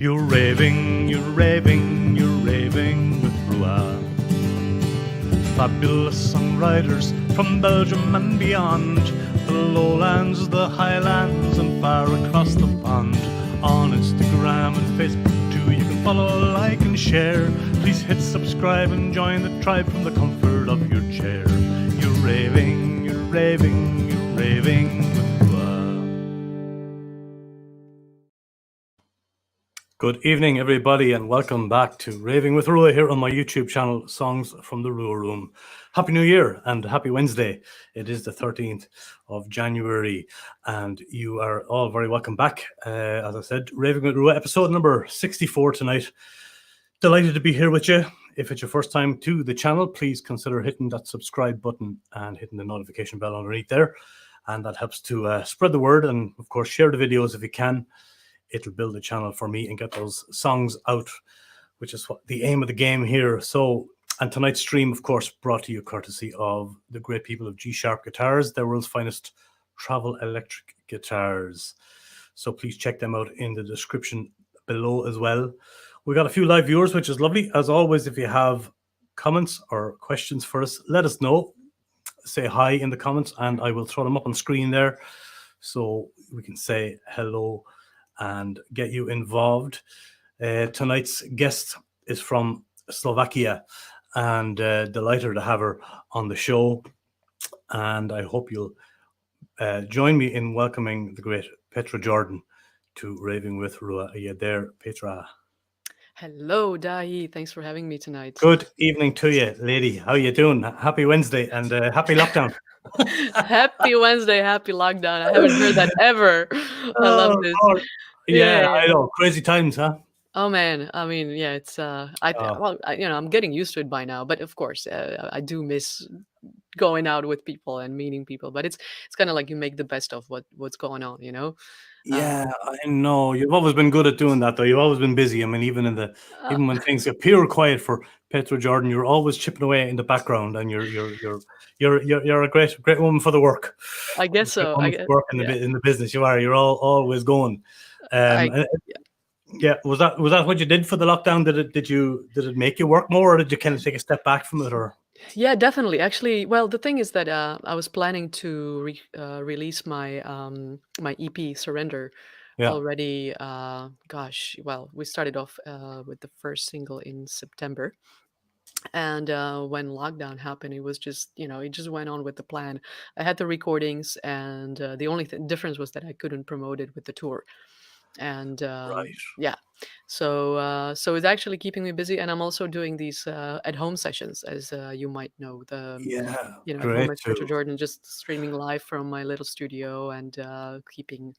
You're raving, you're raving, you're raving with RWR. Fabulous songwriters from Belgium and beyond, the lowlands, the highlands, and far across the pond. On Instagram and Facebook too, you can follow, like, and share. Please hit subscribe and join the tribe from the comfort of your chair. You're raving, you're raving, you're raving with Good evening, everybody, and welcome back to Raving with RWR here on my YouTube channel, Songs from the RWR Room. Happy New Year and happy Wednesday. It is the 13th of January, and you are all very welcome back. As I said, Raving with RWR, episode number 64 tonight. Delighted to be here with you. If it's your first time to the channel, please consider hitting that subscribe button and hitting the notification bell underneath there. And that helps to spread the word, and, of course, share the videos if you can. It'll build the channel for me and get those songs out, which is what the aim of the game here. So, and tonight's stream, of course, brought to you courtesy of the great people of G-Sharp Guitars, the world's finest travel electric guitars. So please check them out in the description below as well. We got a few live viewers, which is lovely. As always, if you have comments or questions for us, let us know. Say hi in the comments and I will throw them up on screen there so we can say hello and get you involved. Tonight's guest is from Slovakia, and delighted to have her on the show. And I hope you'll join me in welcoming the great Petra Jordan to Raving with RWR. Are you there, Petra? Hello, Dahi. Thanks for having me tonight. Good evening to you, lady. How you doing? Happy Wednesday and happy lockdown. Happy Wednesday, happy lockdown. I haven't heard that ever. I love this. Lord. Yeah, I know. Crazy times, huh? Oh man, I mean, yeah, it's I'm getting used to it by now. But of course, I do miss going out with people and meeting people. But it's kind of like you make the best of what's going on, you know. Yeah, I know. You've always been good at doing that, though. You've always been busy. I mean, even when things appear quiet for Petra Jordan, you're always chipping away in the background, and you're a great woman for the work. I guess so. I guess work in the business. You are. You're always going. Yeah, was that what you did for the lockdown? Did it make you work more, or did you kind of take a step back from it, or? Yeah, definitely. Actually, well, the thing is that I was planning to release my my EP Surrender already. Well, we started off with the first single in September, and when lockdown happened, it was just it just went on with the plan. I had the recordings, and the only difference was that I couldn't promote it with the tour. And yeah, so it's actually keeping me busy, and I'm also doing these at-home sessions, as you might know. At-home at Petra Jordan, just streaming live from my little studio, and keeping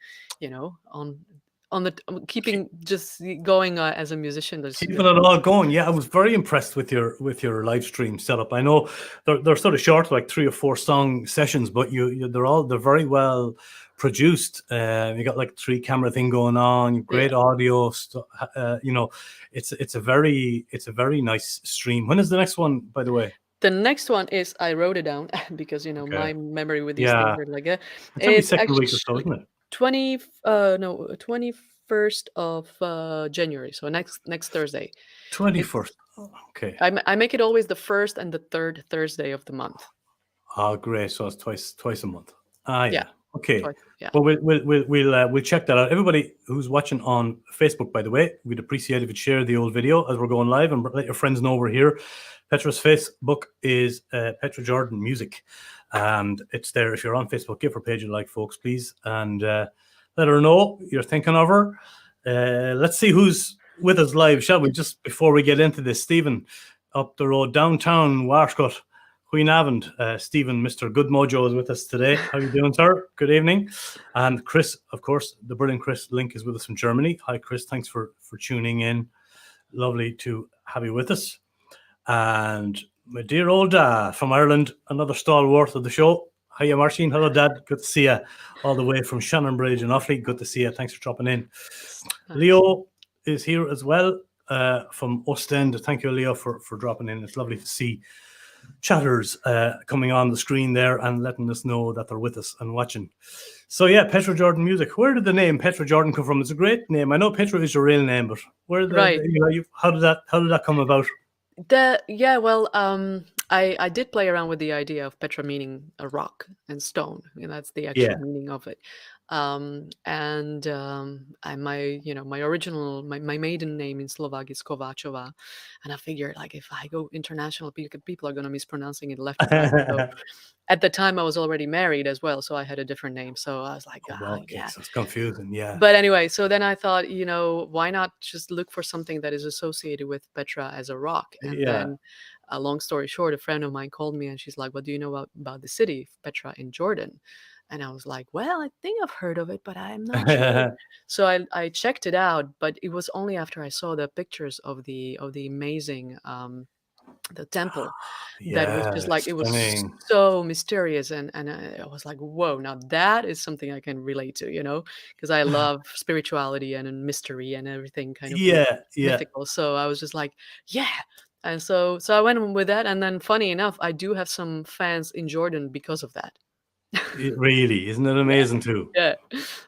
keeping just going as a musician. Keeping it all going. Yeah, I was very impressed with your live stream setup. I know they're sort of short, like 3 or 4 song sessions, but they're very well produced. You got like 3 camera thing going on, great audio. It's a very nice stream. When is the next one, by the way? The next one is, I wrote it down because my memory with these things are like it's actually week or so, isn't it? 21st of January, so next Thursday. 21st. Okay. I make it always the first and the third Thursday of the month. Oh, great! So it's twice a month. Yeah. Okay. Twice, yeah. Well, we'll check that out. Everybody who's watching on Facebook, by the way, we'd appreciate if you'd share the old video as we're going live, and let your friends know we're here. Petra's Facebook is Petra Jordan Music, and it's there. If you're on Facebook, give her page a like, folks, please, and let her know you're thinking of her. Let's see who's with us live, shall we? Just before we get into this, Stephen, up the road, downtown Warscott, Huynavond. Stephen, Mr. Good Mojo, is with us today. How you doing, sir? Good evening. And Chris, of course, the brilliant Chris Link is with us from Germany. Hi, Chris. Thanks for tuning in. Lovely to have you with us. And my dear old dad from Ireland, another stalwart of the show. Hiya, Marcin. Hello, Dad. Good to see you all the way from Shannonbridge and Offaly. Good to see you. Thanks for dropping in. Leo is here as well from Ostend. Thank you, Leo, for dropping in. It's lovely to see chatters coming on the screen there and letting us know that they're with us and watching. So yeah, Petra Jordan music. Where did the name Petra Jordan come from? It's a great name. I know Petra is your real name, but where how did that come about? I did play around with the idea of Petra meaning a rock and stone. That's the actual meaning of it. My original, my maiden name in Slovak is Kováčová, and I figured like if I go international, people are gonna mispronouncing it left and right. So at the time I was already married as well, so I had a different name. So I was like, so it's confusing, yeah. But anyway, so then I thought, why not just look for something that is associated with Petra as a rock? And then, a long story short, a friend of mine called me and she's like, "What do you know about the city of Petra in Jordan?" And I was like, "Well, I think I've heard of it, but I'm not sure." So I checked it out, but it was only after I saw the pictures of the amazing the temple that was just like, it was so mysterious, and I was like, whoa, now that is something I can relate to, because I love spirituality and mystery and everything kind of mythical. So I was just like, yeah. And so I went with that, and then funny enough, I do have some fans in Jordan because of that. Really, isn't it amazing too? Yeah.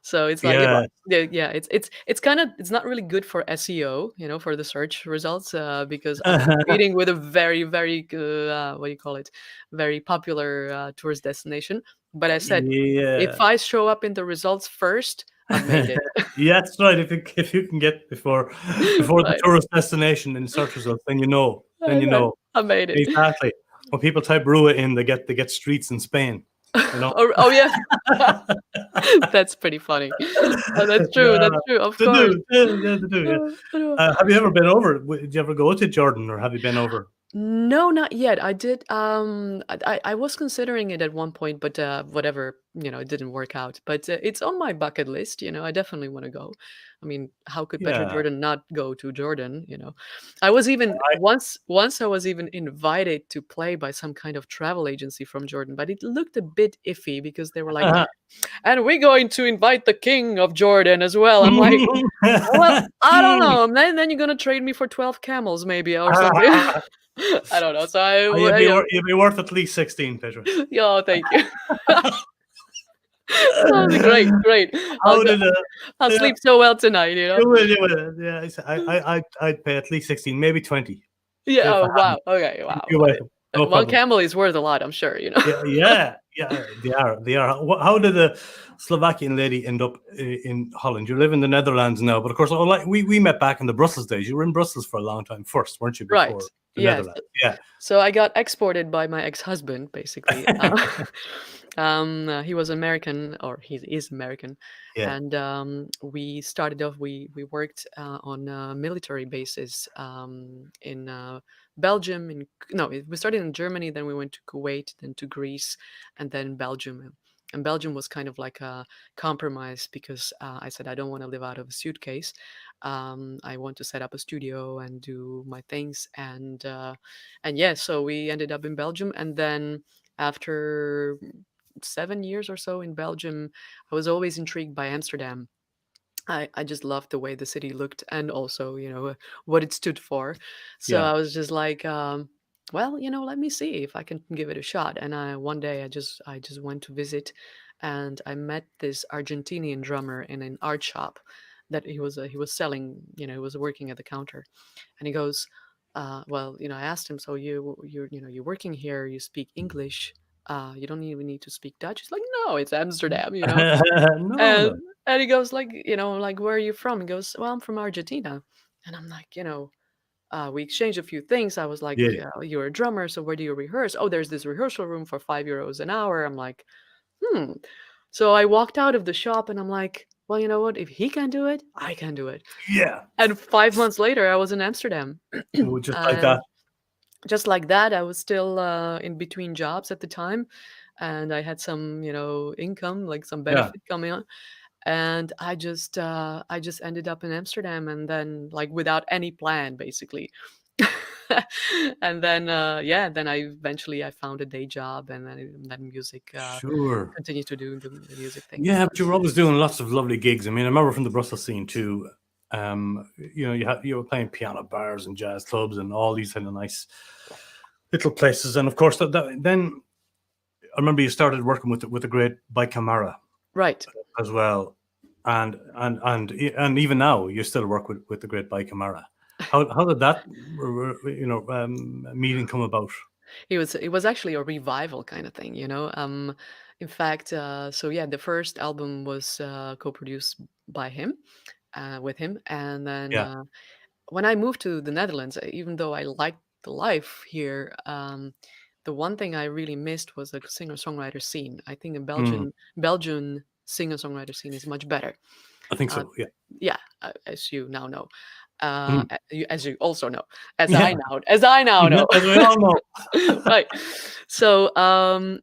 So it's like, it's kind of, it's not really good for SEO, for the search results, because I'm competing with a very, very what do you call it, very popular tourist destination. But I said, if I show up in the results first, I've made it. Yeah, that's right. If you can get before the tourist destination in search results, then you know. I made it. Exactly. When people type Rua in, they get streets in Spain. Oh yeah. That's pretty funny. Oh, that's true. That's true. Of course. Have you ever been over? Did you ever go to Jordan, or have you been over? No, not yet. I did. I was considering it at one point, but whatever, it didn't work out. But it's on my bucket list. I definitely want to go. I mean, how could Petra Jordan not go to Jordan? I was even once I was even invited to play by some kind of travel agency from Jordan, but it looked a bit iffy because they were like, "And we're going to invite the king of Jordan as well." I'm like, well, I don't know. Then you're gonna trade me for 12 camels, maybe, or something. I don't know. So you'd be worth at least 16, Petra. Yeah, thank you. Great. I'll sleep so well tonight. You will. Yeah, I'd pay at least 16, maybe 20. Yeah. Oh wow. Okay. Wow. No one camel is worth a lot, I'm sure. Yeah. They are. How did the Slovakian lady end up in Holland? You live in the Netherlands now, but of course, we met back in the Brussels days. You were in Brussels for a long time first, weren't you? Right. Yeah. So I got exported by my ex-husband, basically. He was American, or he is American, and we started off. We worked on military bases in Belgium. We started in Germany, then we went to Kuwait, then to Greece, and then Belgium. And Belgium was kind of like a compromise because I said I don't want to live out of a suitcase. I want to set up a studio and do my things, and so we ended up in Belgium, and then after 7 years or so in Belgium, I was always intrigued by Amsterdam. I just loved the way the city looked, and also what it stood for. So I was just like, well, let me see if I can give it a shot. And one day I just went to visit, and I met this Argentinian drummer in an art shop that he was selling. He was working at the counter, and he goes, well, I asked him, so you're working here, you speak English, you don't even need to speak Dutch. He's like, no, it's Amsterdam, No. And he goes like, like, where are you from? He goes, well, I'm from Argentina. And I'm like, we exchanged a few things. I was like, you're a drummer, so where do you rehearse? Oh, there's this rehearsal room for €5 an hour. I'm like, So I walked out of the shop and I'm like, well, you know what? If he can do it, I can do it. Yeah. And 5 months later, I was in Amsterdam. Just like that. Just like that. I was still in between jobs at the time. And I had some, income, like some benefit coming on. And I just ended up in Amsterdam, and then like without any plan, basically. And then then I found a day job, and then music. Sure. Continued to do the music thing. Yeah, but you were always doing lots of lovely gigs. I mean, I remember from the Brussels scene too. You were playing piano bars and jazz clubs and all these kind of nice little places, and of course, then I remember you started working with the great Camara, right, as well, and even now you still work with the great Camara. How did that meeting come about? it was actually a revival kind of thing, you know. In fact, so yeah, the first album was co-produced by him, with him, and then Yeah. when I moved to the Netherlands, even though I liked the life here, the one thing I really missed was the singer-songwriter scene. I think the Belgian singer-songwriter scene is much better. I think Uh, so. Yeah. yeah, as you now know, Mm. as you also know, as Yeah. I now know, As we all know. right? So,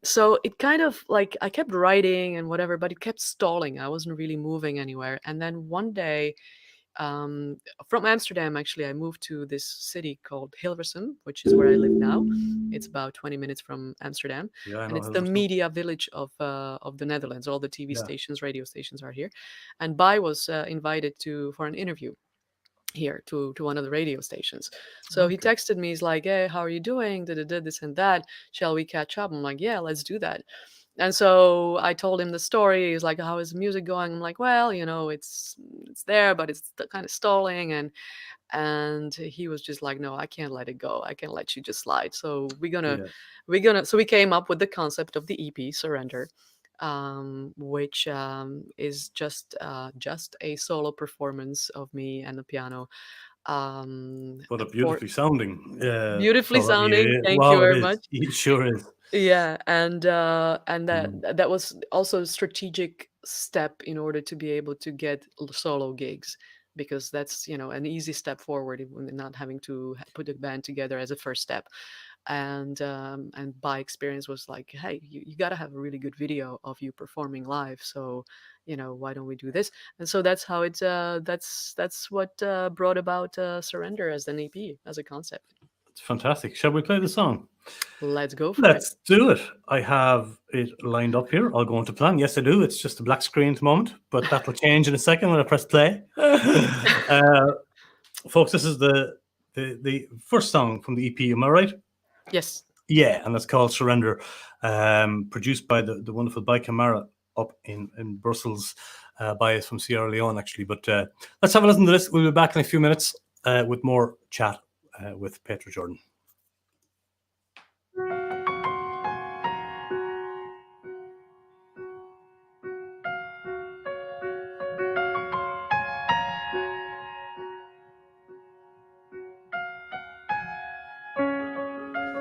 so it kind of like I kept writing and whatever, but it kept stalling. I wasn't really moving anywhere. And then one day, from Amsterdam, actually, I moved to this city called Hilversum, which is where I live now. It's about 20 minutes from Amsterdam, Yeah, I and know it's the Hilversum. media village of the Netherlands. All the TV Yeah. stations, radio stations are here, and Bai was invited for an interview here to one of the radio stations. So he Okay. texted me. He's like, "Hey, how are you doing? This and that. Shall we catch up?" I'm like, "Yeah, let's do that." And so I told him the story. He's like, "How is the music going?" I'm like, "Well, you know, it's there, but it's kind of stalling." And he was just like, "No, I can't let it go. I can't let you just slide." So Yeah. so we came up with the concept of the EP Surrender, which is just a solo performance of me and the piano. What a For beautifully sounding beautifully solo. sounding. Yeah. Thank you Wow, it very is. much. It sure is. Yeah, and that Mm. that was also a strategic step in order to be able to get solo gigs, because that's, you know, an easy step forward when not having to put a band together as a first step. And by experience was like, hey, you got to have a really good video of you performing live, so, you know, why don't we do this? And so that's how that's what brought about Surrender as an EP, as a concept. It's fantastic. Shall we play the song? Let's go for it. Let's do it. I have it lined up here. I'll go into plan. Yes, I do. It's just a black screen at the moment, but that'll change in a second when I press play. Folks, this is the first song from the EP. Am I right? Yes. Yeah, and that's called Surrender, produced by the wonderful Bai Camara up in Brussels, by us from Sierra Leone, actually. But let's have a listen to this. We'll be back in a few minutes with more chat with Petra Jordan.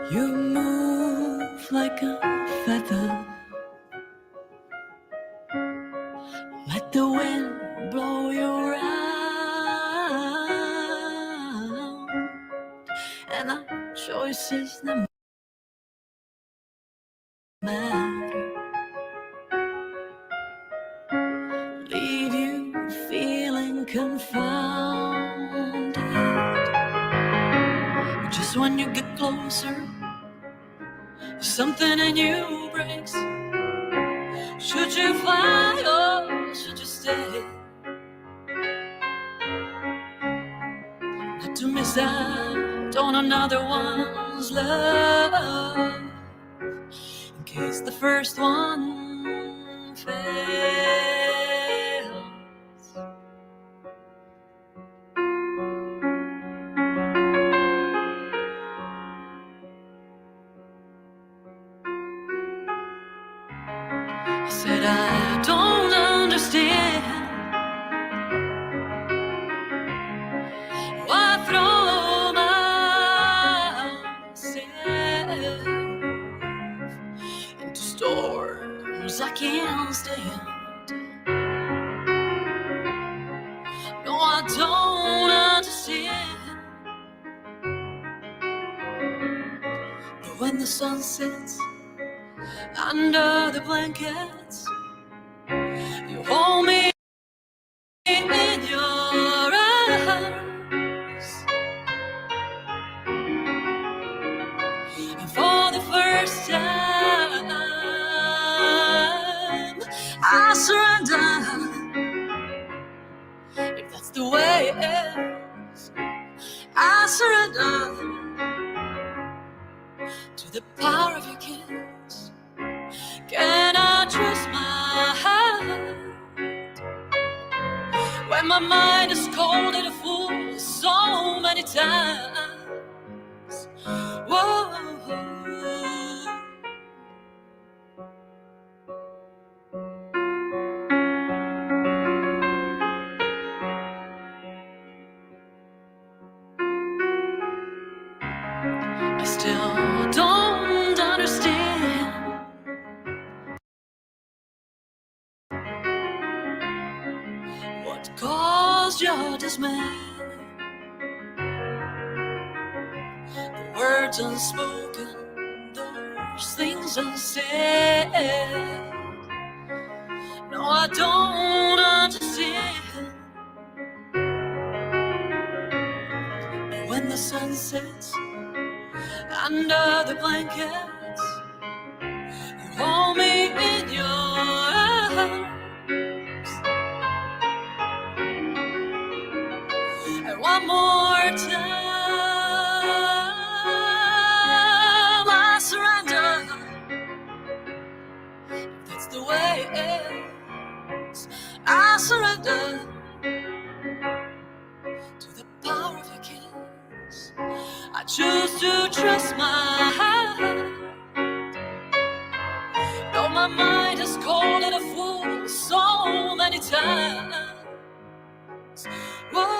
You move like a feather, let the wind blow you around, and our choices that matter leave you feeling confounded. Just when you get closer, something in you breaks. Should you fly or should you stay? Not to miss out on another one's love, in case the first one fails. I said I don't understand why I throw myself into storms I can't stand. No, I don't understand. But when the sun sets under the blankets, you hold me in your arms, and for the first time I surrender. If that's the way it is, I surrender. the power of your kiss. Can I trust my heart when my mind is cold and a fool so many times? Whoa. I still don't understand what caused your dismay. The words unspoken, those things unsaid. No, I don't understand. But when the sun sets under the blankets, you hold me in your arms. And one more time I surrender. That's the way it is. I surrender to the power of your kiss. I choose to trust my heart. Though my mind is cold and a fool so many times. Whoa.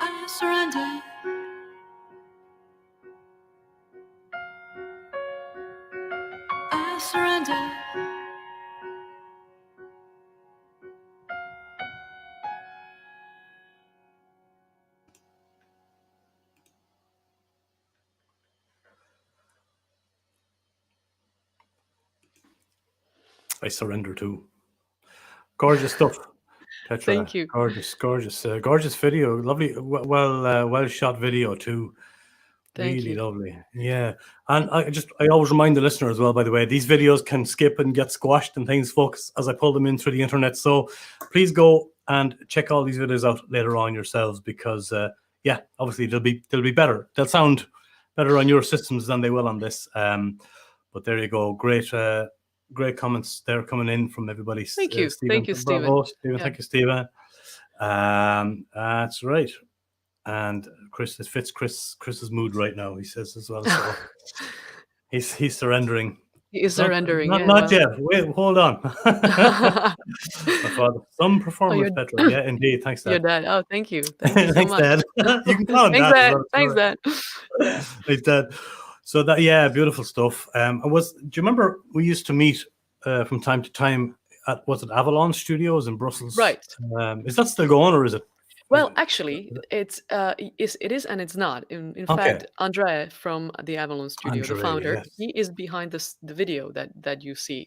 I surrender. I surrender. I surrender too. Gorgeous stuff, Petra. Thank you. Gorgeous video. Lovely, well shot video too. Thank Really you. lovely. Yeah. And I always remind the listener as well, by the way, these videos can skip and get squashed and things, folks, as I pull them in through the internet. So please go and check all these videos out later on yourselves, because yeah, obviously they'll be better. They'll sound better on your systems than they will on this. But there you go. Great comments there coming in from everybody. Thank you. Stephen. Thank you, Stephen. Bravo, Stephen. Yeah. Thank you, Stephen. That's right. And Chris, it fits Chris's mood right now, he says as well. So he's surrendering. He is surrendering. Not yet. Wait, hold on. My father, some performance, Petra. Yeah, indeed. Thanks, Dad. Your dad. Oh, thank you. Thank you so Thanks, much. Dad. You can call him Thanks, Dad. Dad. Thanks, Dad. Yeah. Thanks, Dad. So that, yeah, beautiful stuff. Do you remember we used to meet from time to time at, was it Avalon Studios in Brussels? Right. Is that still going, or is it? Well, actually, it is and it's not. In fact, Andre from the Avalon Studio, the founder, yes. he is behind the video that you see.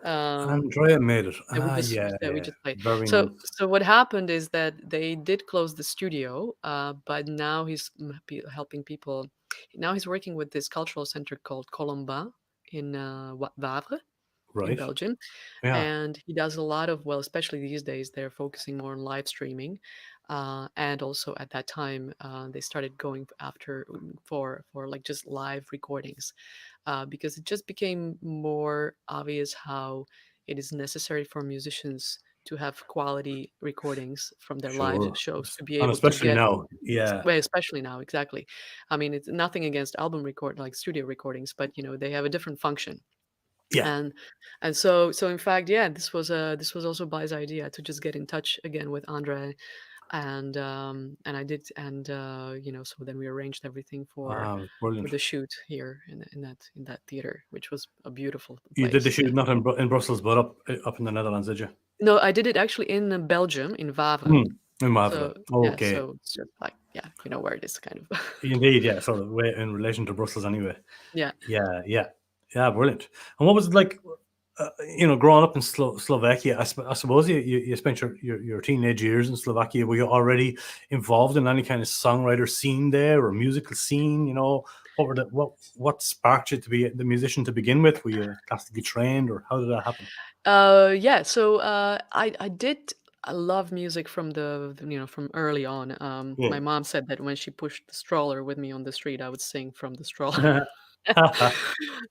Andrea made it. That we just played. Very So nice. so what happened is that they did close the studio, but now he's helping people. Now he's working with this cultural center called Colombin in Wavre. Right. In Belgium. Yeah. And he does a lot of, well, especially these days, they're focusing more on live streaming. And also at that time, they started going after for like just live recordings, because it just became more obvious how it is necessary for musicians to have quality recordings from their live shows to be able especially to get now. Yeah. Well, especially now, exactly. I mean, it's nothing against album like studio recordings, but they have a different function. Yeah. And so in fact, yeah, this was also Bai's idea to just get in touch again with Andre, and I did, and so then we arranged everything for the shoot here in that theater, which was a beautiful place. You did the shoot not in Brussels, but up in the Netherlands, did you? No, I did it actually in Belgium, in Wavre. In Wavre. Okay. So it's just like, yeah, you know where it is, kind of. Indeed, yeah, sort of way in relation to Brussels anyway. Yeah. Yeah, brilliant. And what was it like, growing up in Slovakia? I suppose you spent your teenage years in Slovakia. Were you already involved in any kind of songwriter scene there or musical scene? what sparked you to be the musician to begin with? Were you classically trained, or how did that happen? Yeah. So I did. I love music from from early on. My Yeah. mom said that when she pushed the stroller with me on the street, I would sing from the stroller.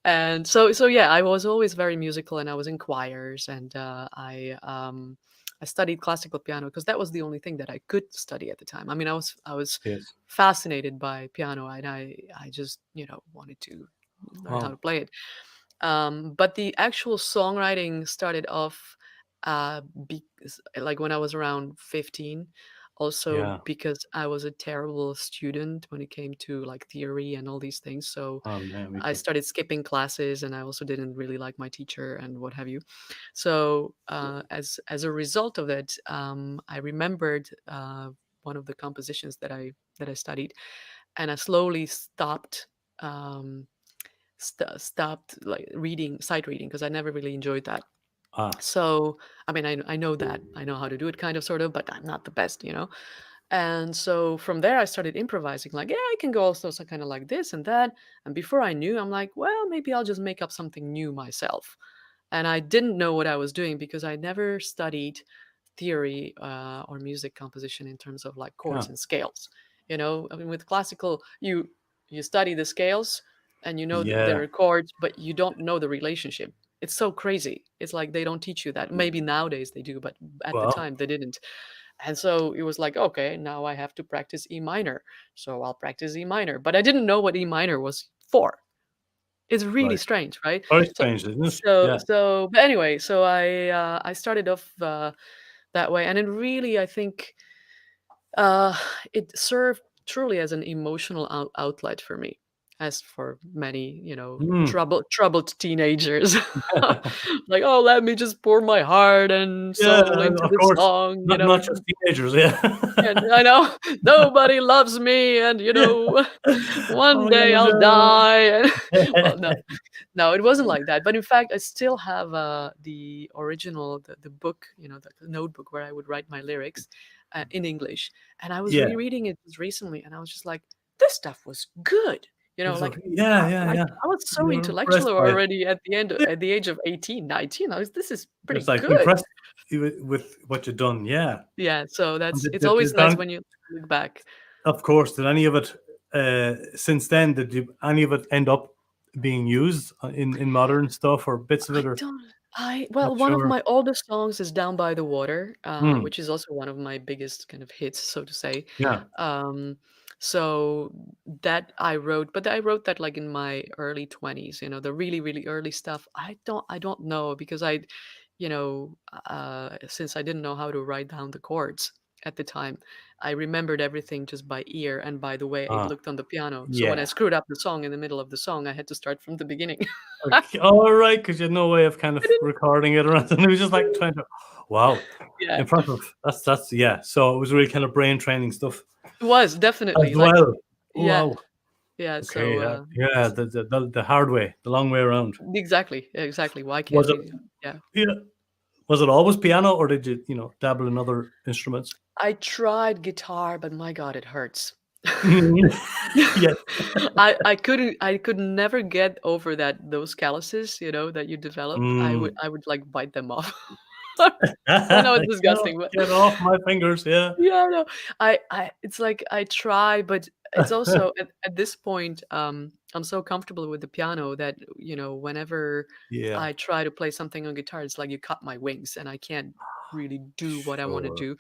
And so yeah, I was always very musical, and I was in choirs, and I studied classical piano because that was the only thing that I could study at the time. I mean, I was Yes. fascinated by piano, and I just wanted to learn how Wow. to play it. But the actual songwriting started off like when I was around 15. Also Yeah. because I was a terrible student when it came to like theory and all these things. So Yeah, me I too. started skipping classes, and I also didn't really like my teacher and what have you. So as a result of it, I remembered one of the compositions that I studied, and I slowly um, stopped like reading sight reading because I never really enjoyed that. Ah, So I mean, I know that I know how to do it, kind of, sort of, but I'm not the best. And so from there, I started improvising. Like, yeah, I can go also so kind of like this and that. And before I knew, I'm like, well, maybe I'll just make up something new myself. And I didn't know what I was doing because I never studied theory or music composition in terms of like yeah, chords and scales. I mean, with classical, you study the scales and you know there yeah. are chords, but you don't know the relationship. It's so crazy. It's like they don't teach you that. Maybe nowadays they do, but at the Well, time they didn't. And so it was like, okay, now I have to practice E minor. So I'll practice E minor. But I didn't know what E minor was for. It's really right. strange, right? Very So strange, isn't it? so Yeah. so but anyway, so I started off that way, and it really, I think, uh it served truly as an emotional outlet for me, as for many, Hmm. troubled teenagers. Like, oh, let me just pour my heart and Yeah, soul into of the course. song, Not just teenagers, yeah. and I know nobody loves me, and Yeah. Oh one my day gosh, I'll die. And well, yeah. no, no, it wasn't like that. But in fact, I still have the original, the book, the notebook where I would write my lyrics in English. And I was Yeah. rereading it just recently, and I was just like, this stuff was good. It's Like, okay. Yeah, yeah, like yeah. I was so You're intellectual impressed by it. already Yeah. at the age of 18, 19. This is Just pretty like good. impressed with what you've done, yeah. Yeah. So And it's always nice when you look back. of course, did any of it since then, any of it end up being used in modern stuff or bits of I it, or don't not well, one of sure? my oldest songs is "Down by the Water," Hmm. which is also one of my biggest kind of hits, so to say. Yeah. Um, so that I wrote, but I wrote that like in my early 20s, the really, really early stuff. I don't know because since I didn't know how to write down the chords at the time, I remembered everything just by ear and by the way it Ah, looked on the piano. So when I yeah. screwed up the song in the middle of the song, I had to start from the beginning. Okay. All right, because you had no way of kind of recording it or anything. It was just like trying to. Wow, Yeah. impressive. That's yeah. So it was really kind of brain training stuff It was as definitely like, well. yeah, Wow. yeah. Okay. So Yeah. The hard way, the long way around. exactly. Why Was can't it? we? Yeah, Yeah. Was it always piano, or did you dabble in other instruments? I tried guitar, but my God, it hurts. Yeah. I could never get over those calluses, that you develop. Mm. I would like bite them off. I know it's Get off, disgusting, but get off my fingers. Yeah. yeah, no. It's like I try, but it's also at this point, I'm so comfortable with the piano that, whenever Yeah. I try to play something on guitar, it's like you cut my wings and I can't really do what I want to Sure. do.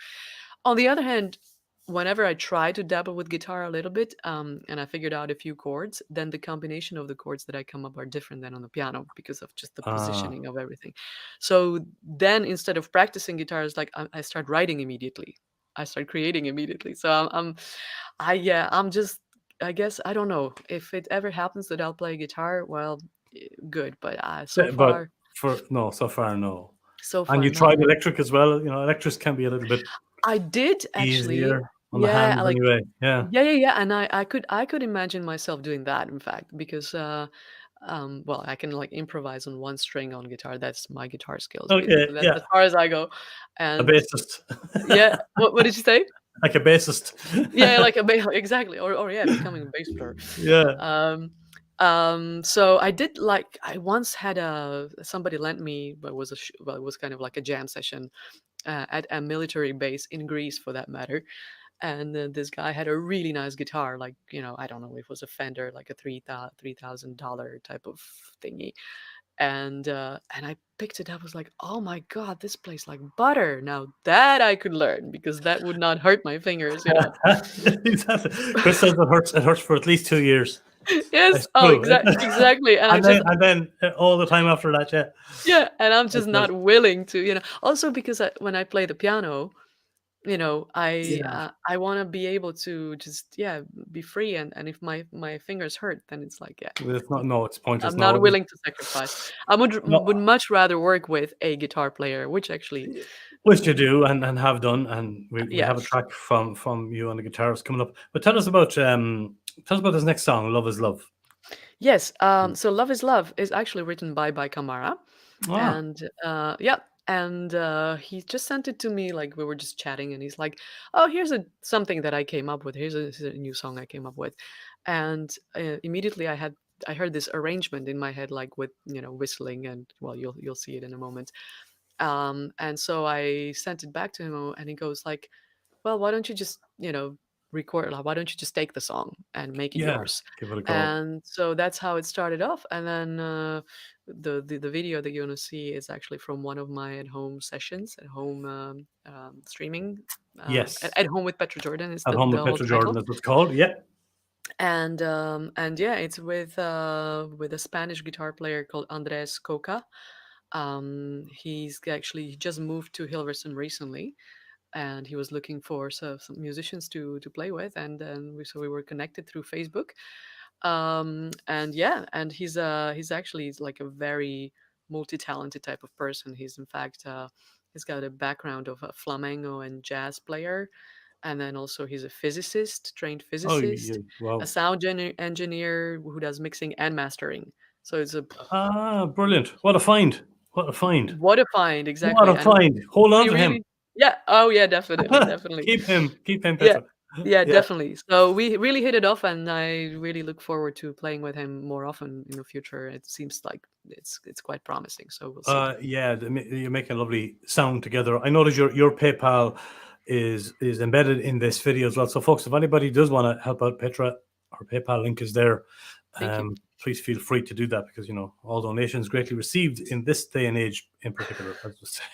On the other hand, whenever I try to dabble with guitar a little bit, and I figured out a few chords, then the combination of the chords that I come up are different than on the piano because of just the Ah. positioning of everything. So then instead of practicing guitar, it's like I start writing immediately. I start creating immediately. So I'm just, I guess, I don't know if it ever happens that I'll play guitar. Well, good, but so But far, so far, no. so And far you not. tried electric as well. Electrics can be a little bit I did actually. easier on the Yeah, hands like anyway. Yeah. yeah, yeah, yeah, and I could imagine myself doing that, in fact, because well, I can like improvise on one string on guitar. That's my guitar skills, Okay. basically. That's Yeah. as far as I go. A And bassist. yeah, what did you say? like a bassist. Yeah, like a bass, exactly, or yeah, becoming a bass player. Yeah. So I once had somebody lent me, but it was kind of like a jam session at a military base in Greece, for that matter. And this guy had a really nice guitar, like, I don't know if it was a Fender, like a $3,000 type of thingy. And I picked it up. I was like, oh my god, this plays like butter. Now that I could learn, because that would not hurt my fingers. Exactly. Chris says it hurts. It hurts for at least 2 years. Yes. Oh, exactly. And then all the time after that, yeah. Yeah, and I'm just not willing to. Also because when I play the piano, I want to be able to just be free, and if my fingers hurt, then it's like It's not. No, it's pointless. I'm not willing to sacrifice. I would much rather work with a guitar player, which you do and have done, and we have a track from you on the guitars coming up. But tell us about this next song, "Love Is Love." Yes. So "Love Is Love" is actually written by Kamara, and and he just sent it to me, like we were just chatting, and he's like, oh, here's something that I came up with. Here's a new song I came up with. And immediately I heard this arrangement in my head, like with whistling, and well, you'll see it in a moment. And so I sent it back to him, and he goes like, well, why don't you just record, like, why don't you just take the song and make it yours? Give it a go. And so that's how it started off. And then the video that you're gonna see is actually from one of my at-home sessions, at-home streaming. Yes. At Home with Petra Jordan is At Home with Petra Jordan, that's what it's called. Yeah. And yeah, it's with a Spanish guitar player called Andres Coca. He's actually just moved to Hilversum recently, and he was looking for some musicians to play with, and then we were connected through Facebook. And yeah, and he's actually like a very multi-talented type of person. He's in fact he's got a background of a flamenco and jazz player, and then also he's a trained physicist, wow. a sound engineer who does mixing and mastering. So it's brilliant. What a find. What a find, exactly. What a find. Hold on to him. Yeah. Oh, yeah, definitely. Keep him, Petra. Yeah, definitely. So we really hit it off, and I really look forward to playing with him more often in the future. It seems like it's quite promising. So we'll see. Yeah, you're making a lovely sound together. I noticed your PayPal is embedded in this video as well. So, folks, if anybody does want to help out Petra, our PayPal link is there. Please feel free to do that, because all donations greatly received in this day and age, in particular. Let's just say.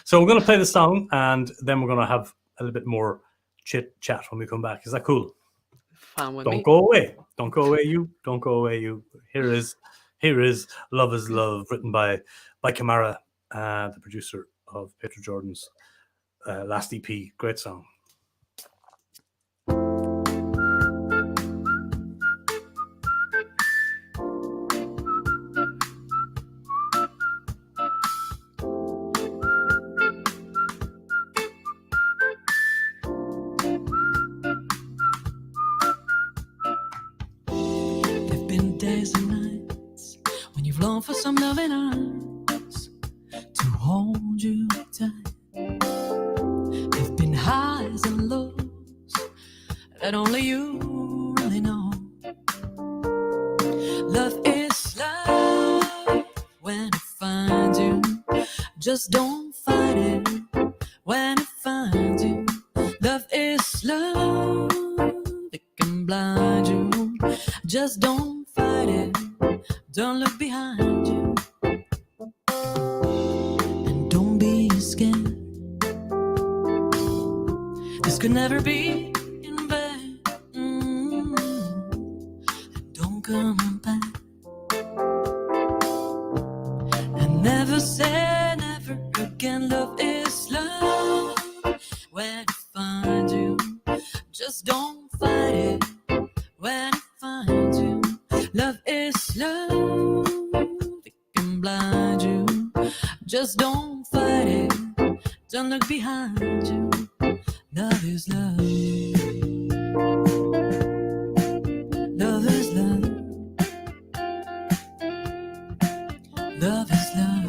So we're going to play the song, and then we're going to have a little bit more chit chat when we come back. Is that cool? Fine with me. Don't go away. Don't go away. Don't go away. Here is "Love Is Love," written by Kamara, the producer of Petra Jordan's last EP. Great song. Days and nights when you've longed for some loving arms to hold you tight. There've been highs and lows that only you really know. Love is love when it finds you. Just don't fight it when it finds you. Love is love, it can blind you. Just don't fight it, don't look behind you, and don't be scared. This could never be in vain. And don't come back, and never say never again. Love is love when it finds you. Just don't fight it when it finds you. Love is love, it can blind you. Just don't fight it, don't look behind you. Love is love. Love is love. Love is love.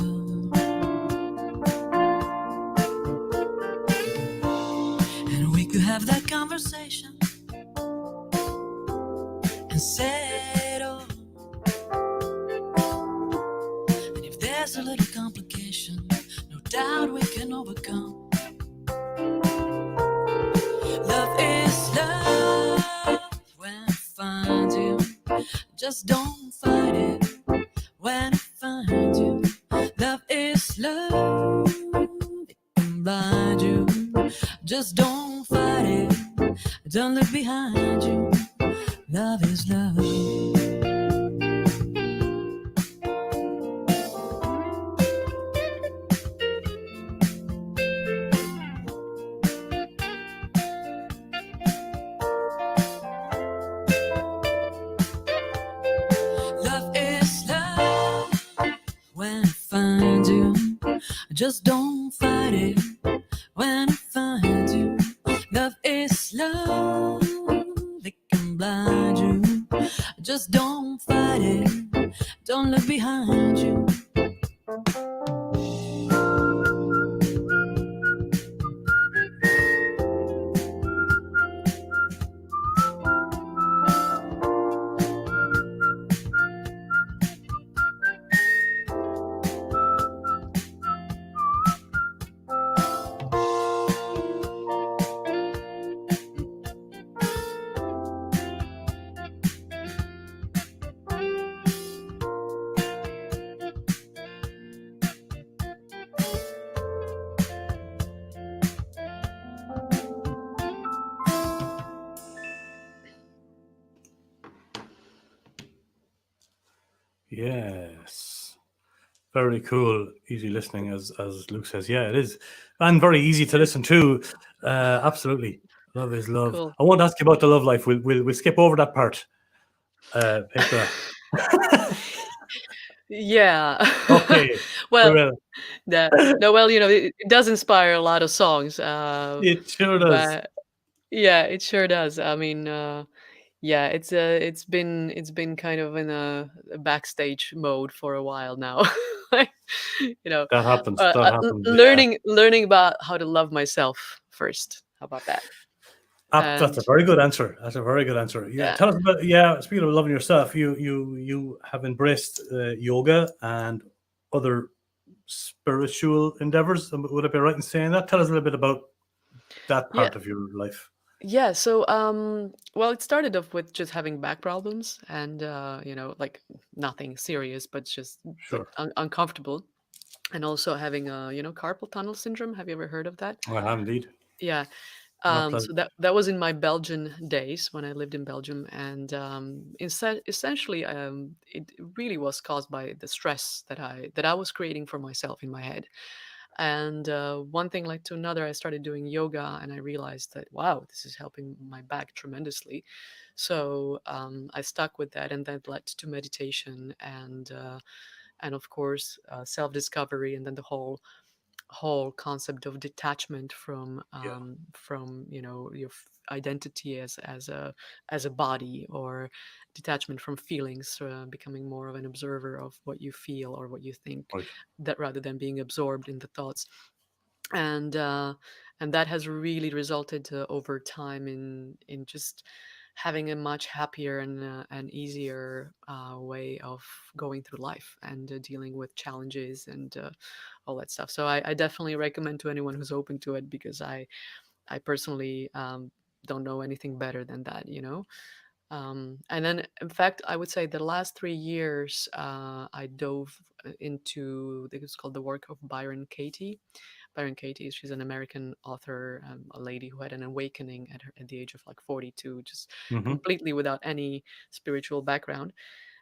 And we You have that conversation and settle. And if there's a little complication, no doubt we can overcome. Love is love when it finds you. Just don't fight it when it finds you. Love is love, it can blind you. Just don't fight it, don't look behind you. Love is love. Love is love when it finds you. Just don't fight it when it finds you. Love is love, it can blind you. Just don't fight it, don't look behind you. Yes. Very cool. Easy listening, as Luke says. Yeah, it is. And very easy to listen to. Absolutely. Love is love. Cool. I won't ask you about the love life. We'll skip over that part. Petra. Yeah. Okay. Well, We will. no, well, it does inspire a lot of songs. It sure does. But yeah, it sure does. I mean, yeah, it's been kind of in a backstage mode for a while now. Like, That happens. That happens. Yeah. learning about how to love myself first. How about that? That's a And very good answer. That's a very good answer. Yeah. yeah, Tell us about. Yeah. Speaking of loving yourself, you have embraced yoga and other spiritual endeavors. Would I be right in saying that? Tell us a little bit about that yeah, part of your life. yeah. So, well, it started off with just having back problems, and like nothing serious, but just like Sure. uncomfortable, and also having carpal tunnel syndrome. Have you ever heard of that? I have indeed. Yeah. Not So pleasant. that was in my Belgian days when I lived in Belgium, and essentially, it really was caused by the stress that I was creating for myself in my head. And one thing led to another. I started doing yoga, and I realized that wow, this is helping my back tremendously. So I stuck with that, and that led to meditation and of course self discovery, and then the whole concept of detachment Yeah. from your identity as a body, or detachment from feelings, becoming more of an observer of what you feel or what you think, Right. that rather than being absorbed in the thoughts. And uh, and that has really resulted over time in just having a much happier and easier way of going through life, and dealing with challenges, and all that stuff. So I definitely recommend to anyone who's open to it, because I personally don't know anything better than that. And then, in fact, I would say the last 3 years, I dove into, I think it's called, the work of Byron Katie. Byron Katie, she's an American author, a lady who had an awakening at the age of like 42, just Mm-hmm. completely without any spiritual background.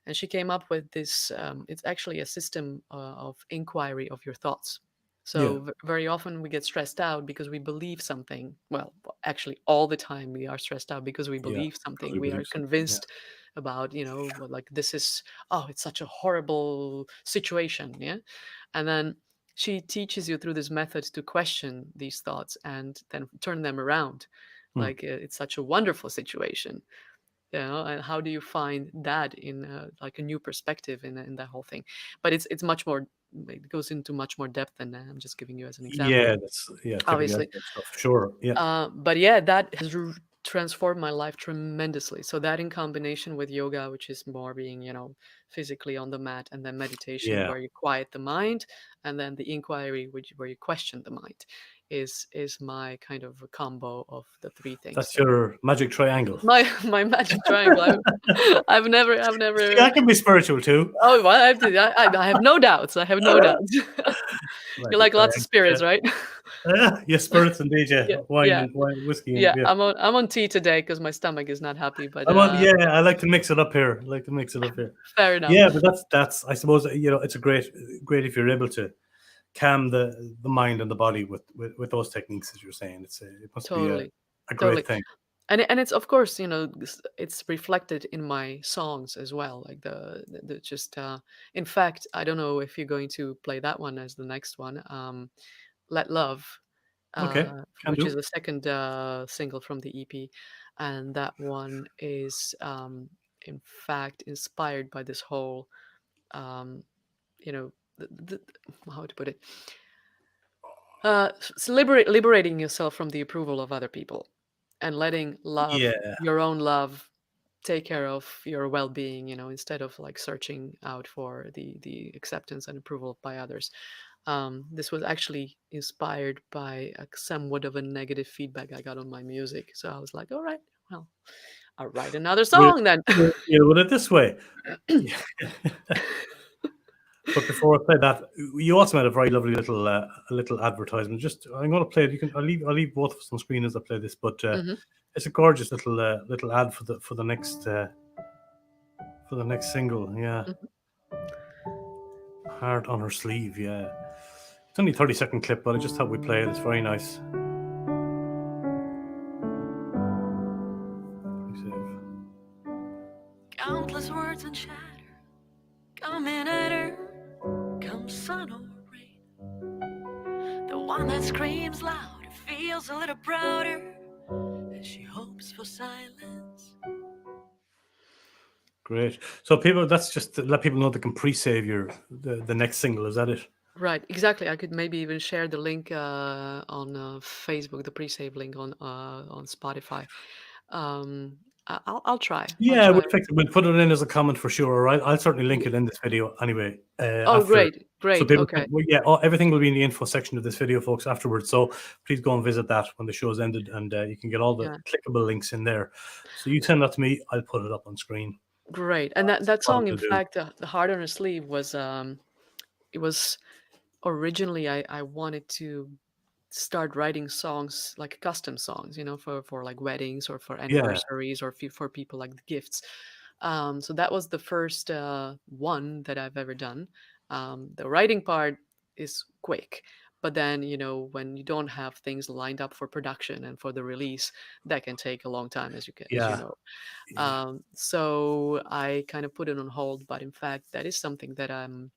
And she came up with this. It's actually a system of inquiry of your thoughts. Yeah. So very often we get stressed out because we believe something. Well, actually, all the time we are stressed out because we Yeah. believe Because something. we We are believe something. Yeah. convinced about, well, like this is, oh, it's such a horrible situation. Yeah. And then she teaches you through this method to question these thoughts and then turn them around. Hmm. Like it's such a wonderful situation. And how do you find that in like a new perspective in that whole thing? But it's much more it goes into much more depth than I'm just giving you as an example. Yeah, that's typically Obviously. that stuff. Sure. Yeah. But yeah, that has transformed my life tremendously. So that in combination with yoga, which is more being, physically on the mat, and then meditation Yeah. where you quiet the mind, and then the inquiry, where you question the mind, is my kind of a combo of the three things. That's So your magic triangle. my magic triangle. I've never See, I can be spiritual too. Oh, well, I have no doubts. I have no doubts. You Magic like lots of triangle. spirits, right? Yes, spirits indeed. Yeah, Yeah, wine yeah, and whiskey and yeah. beer. I'm on tea today because my stomach is not happy. But Yeah, I like to mix it up here. fair enough. Yeah, but that's I suppose it's a great if you're able to calm the mind and the body with those techniques, as you're saying. It must be Totally, a totally. great thing. And it's, of course, it's reflected in my songs as well. Like the just in fact, I don't know if you're going to play that one as the next one. Let Love, Okay, can which do. is the second single from the EP, and that one is in fact inspired by this whole, you know, how to put it, liberating yourself from the approval of other people, and letting love, Yeah, your own love, take care of your well-being. Instead of like searching out for the acceptance and approval by others. This was actually inspired by somewhat of a negative feedback I got on my music. So I was like, all right, well, I'll write another we'll, song then. we'll put it this way. But before I play that, you also made a very lovely little advertisement. Just I'm going to play it. I'll leave both of us on screen as I play this. But it's a gorgeous little ad for the next single. Yeah, Heart on Her Sleeve. Yeah, it's only a 30-second clip, but I just thought we'd play it. It's very nice. Countless words and chatter coming at her, come sun or rain. The one that screams loud feels a little prouder as she hopes for silence. Great. So that's just to let people know they can pre-save the next single. Is that it? Right, exactly. I could maybe even share the link on Facebook, the pre-save link on Spotify. I'll try. Yeah, we'll put it in as a comment for sure. All right, I'll certainly link it in this video anyway. Oh, after. great. So people Okay. everything will be in the info section of this video, folks, afterwards. So please go and visit that when the show's ended, and you can get all the clickable links in there. So you send that to me, I'll put it up on screen. Great. And that song, in fact, the Heart on Her Sleeve was it was originally I wanted to start writing songs, like custom songs, for like weddings or for anniversaries or for people, like the gifts. So that was the first one that I've ever done. The writing part is quick, but then when you don't have things lined up for production and for the release, that can take a long time, as you know. So I kind of put it on hold, but in fact that is something that I'm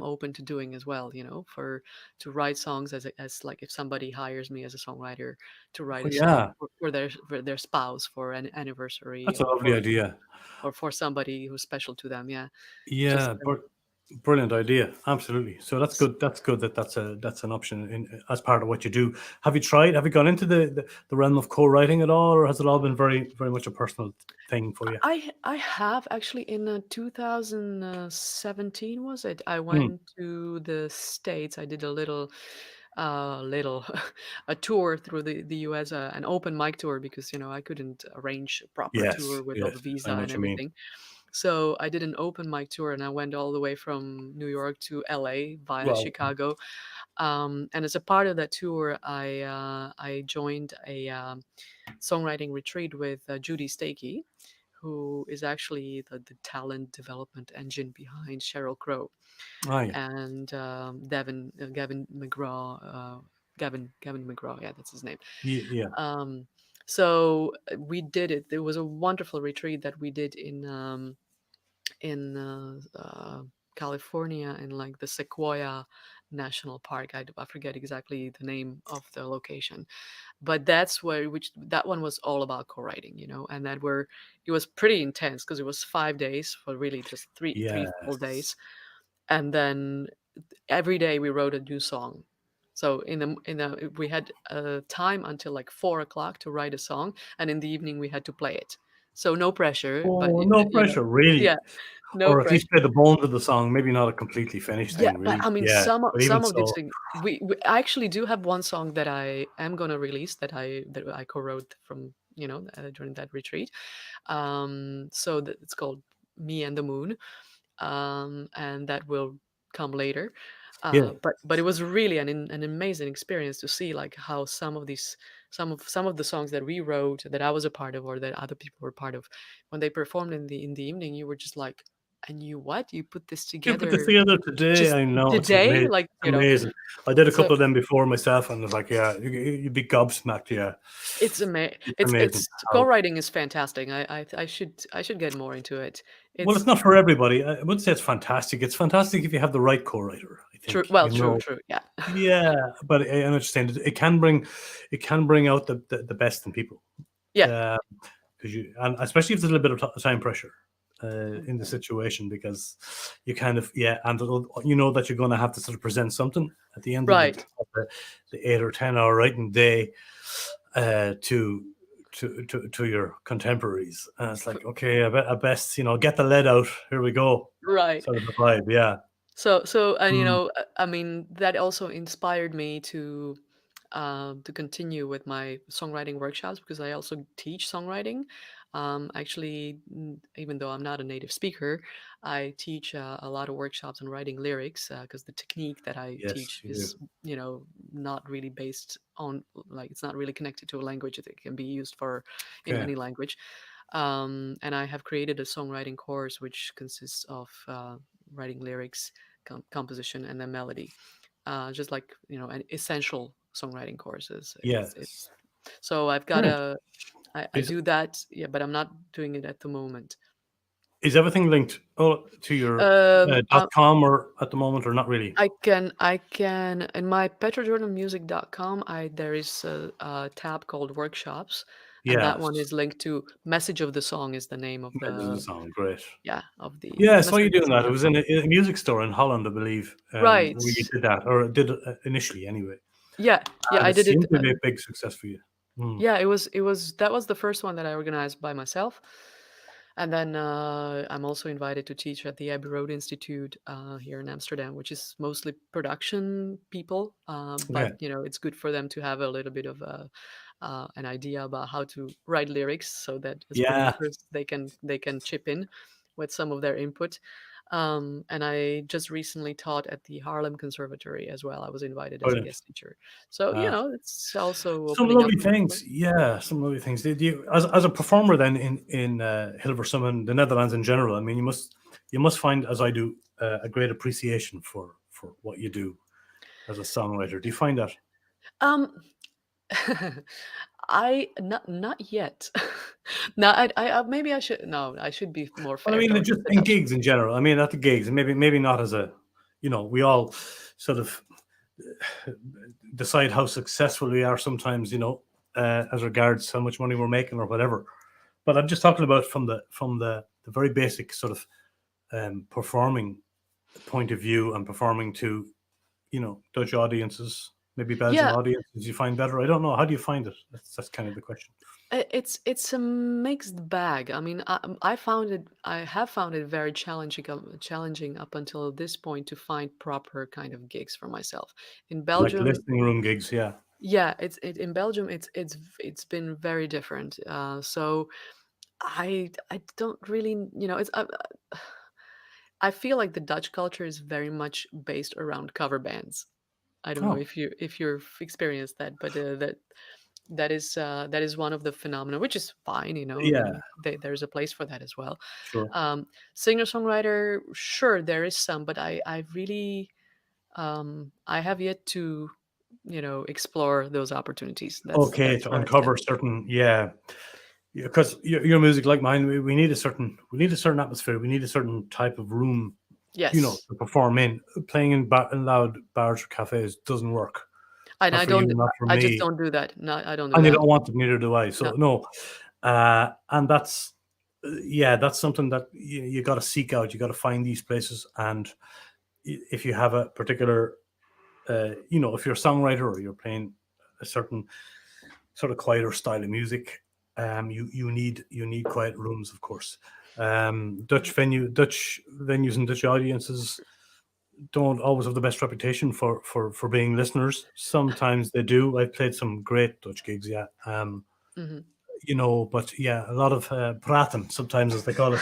open to doing as well, to write songs as like if somebody hires me as a songwriter to write a song for their spouse, for an anniversary. That's a lovely idea. Or for somebody who's special to them. Yeah. Yeah, brilliant idea. Absolutely. So that's good. That's good that's an option as part of what you do. Have you gone into the realm of co-writing at all, or has it all been very, very much a personal thing for you? I have actually. In 2017, was it? I went to the States. I did a little a tour through the US, an open mic tour, because I couldn't arrange a proper tour with all the visa and everything. So I did an open mic tour, and I went all the way from New York to LA via Chicago. And as a part of that tour, I joined a songwriting retreat with Judy Stakey, who is actually the talent development engine behind Sheryl Crow. And Gavin McGraw. Gavin McGraw, yeah, that's his name. Yeah. So we did it. It was a wonderful retreat that we did in California, in like the Sequoia National Park. I forget exactly the name of the location, but that's that one was all about co-writing, and it was pretty intense because it was 5 days for really just three full days. and then every day we wrote a new song. So we had time until like 4 o'clock to write a song, and in the evening we had to play it. So no pressure, but Oh, no pressure, really. yeah, no Or at least pressure. play the bones of the song, maybe not a completely finished Yeah, thing, but really. I mean, Yeah, but even some of these so, things I actually do have one song that I am gonna release that I co-wrote from during that retreat. So that it's called Me and the Moon, and that will come later. yeah, But it was really an amazing experience to see like how some of the songs that we wrote that I was a part of or that other people were part of, when they performed in the evening, you were just like, and you what you put this you put this together together today. just I know it's today, amazing. like Amazing. I did a so couple of them before myself, and it's like, yeah, you'd be gobsmacked. Yeah, it's amazing. it's How co-writing is fantastic. I should get more into it. well, it's It's not for everybody. I wouldn't say it's fantastic. It's fantastic if you have the right co-writer. I true. think Well, true. Yeah. Yeah, but I understand it can bring out the best in people. Yeah. Because and especially if there's a little bit of time pressure in the situation, because you kind of and you know that you're going to have to sort of present something at the end of Right. the 8 or 10 hour writing day to your contemporaries, and it's like, okay, I best get the lead out. Here we go. Right. Sort of the vibe, yeah. So and Mm, I mean that also inspired me to continue with my songwriting workshops, because I also teach songwriting. Actually, even though I'm not a native speaker, I teach a lot of workshops on writing lyrics, because the technique that I yes, teach you do. is, not really based on, like, it's not really connected to a language. It can be used for in Okay. any language. And I have created a songwriting course which consists of writing lyrics, composition, and then melody, just like an essential songwriting courses. Yes. It's so I've got Great. I do that, yeah, but I'm not doing it at the moment. Is everything linked to your Um, uh, .com or at the moment, or not really? I can in my petrajordanmusic.com. There is a tab called workshops, and that one Yes. is linked to Message of the Song is the name of Imagine the the song, great. of the Yeah, I saw Message you of the doing Song that. It tab. was in a music store in Holland, I believe, Right. where you did that, or did initially anyway. Yeah. And I it did it. seemed to be a big success for you. Mm. Yeah, it was that was the first one that I organized by myself. And then I'm also invited to teach at the Abbey Road Institute here in Amsterdam, which is mostly production people. Okay. But it's good for them to have a little bit of an idea about how to write lyrics, so that as Yeah, producers they can chip in with some of their input. And I just recently taught at the Haarlem Conservatory as well. I was invited as a brilliant. guest teacher. So Uh, it's also some opening up lovely more. things. Yeah, some lovely things. Did you, as a performer, then in Hilversum and the Netherlands in general? I mean, you must find, as I do, a great appreciation for what you do as a songwriter. Do you find that? Um, I not yet. No, maybe I should. No, I should be more Well, I fair mean, towards just the in Dutch. gigs in general. I mean, at the gigs, and maybe not as a, we all sort of decide how successful we are sometimes, as regards how much money we're making or whatever. But I'm just talking about from the very basic sort of performing point of view, and performing to, Dutch audiences, maybe Belgian Yeah, audiences. You find better? I don't know. How do you find it? That's kind of the question. it's a mixed bag. I mean, I have found it very challenging up until this point to find proper kind of gigs for myself. In Like Belgium, listening room gigs, yeah. yeah, in Belgium, it's been very different. So I don't really, it's I feel like the Dutch culture is very much based around cover bands. I don't know Oh, if you've experienced that, but that is one of the phenomena, which is fine. I yeah, mean, there's a place for that as well. sure. Singer songwriter, sure, there is some, but I really I have yet to explore those opportunities. Okay, That's to where I uncover stand. certain, yeah, because your music, like mine, we need a certain atmosphere. We need a certain type of room, Yes, to perform in. Playing in loud bars or cafes doesn't work. and Not I for you, don't. not for I just me. don't do that. No, I don't do And you that. don't want to, neither do I. No. So no, and that's yeah, that's something that you got to seek out. You got to find these places, and if you have a particular, if you're a songwriter or you're playing a certain sort of quieter style of music, you need quiet rooms, of course. Dutch venues and Dutch audiences don't always have the best reputation for being listeners. Sometimes they do. I've played some great Dutch gigs, yeah. But yeah, a lot of praten, sometimes as they call it,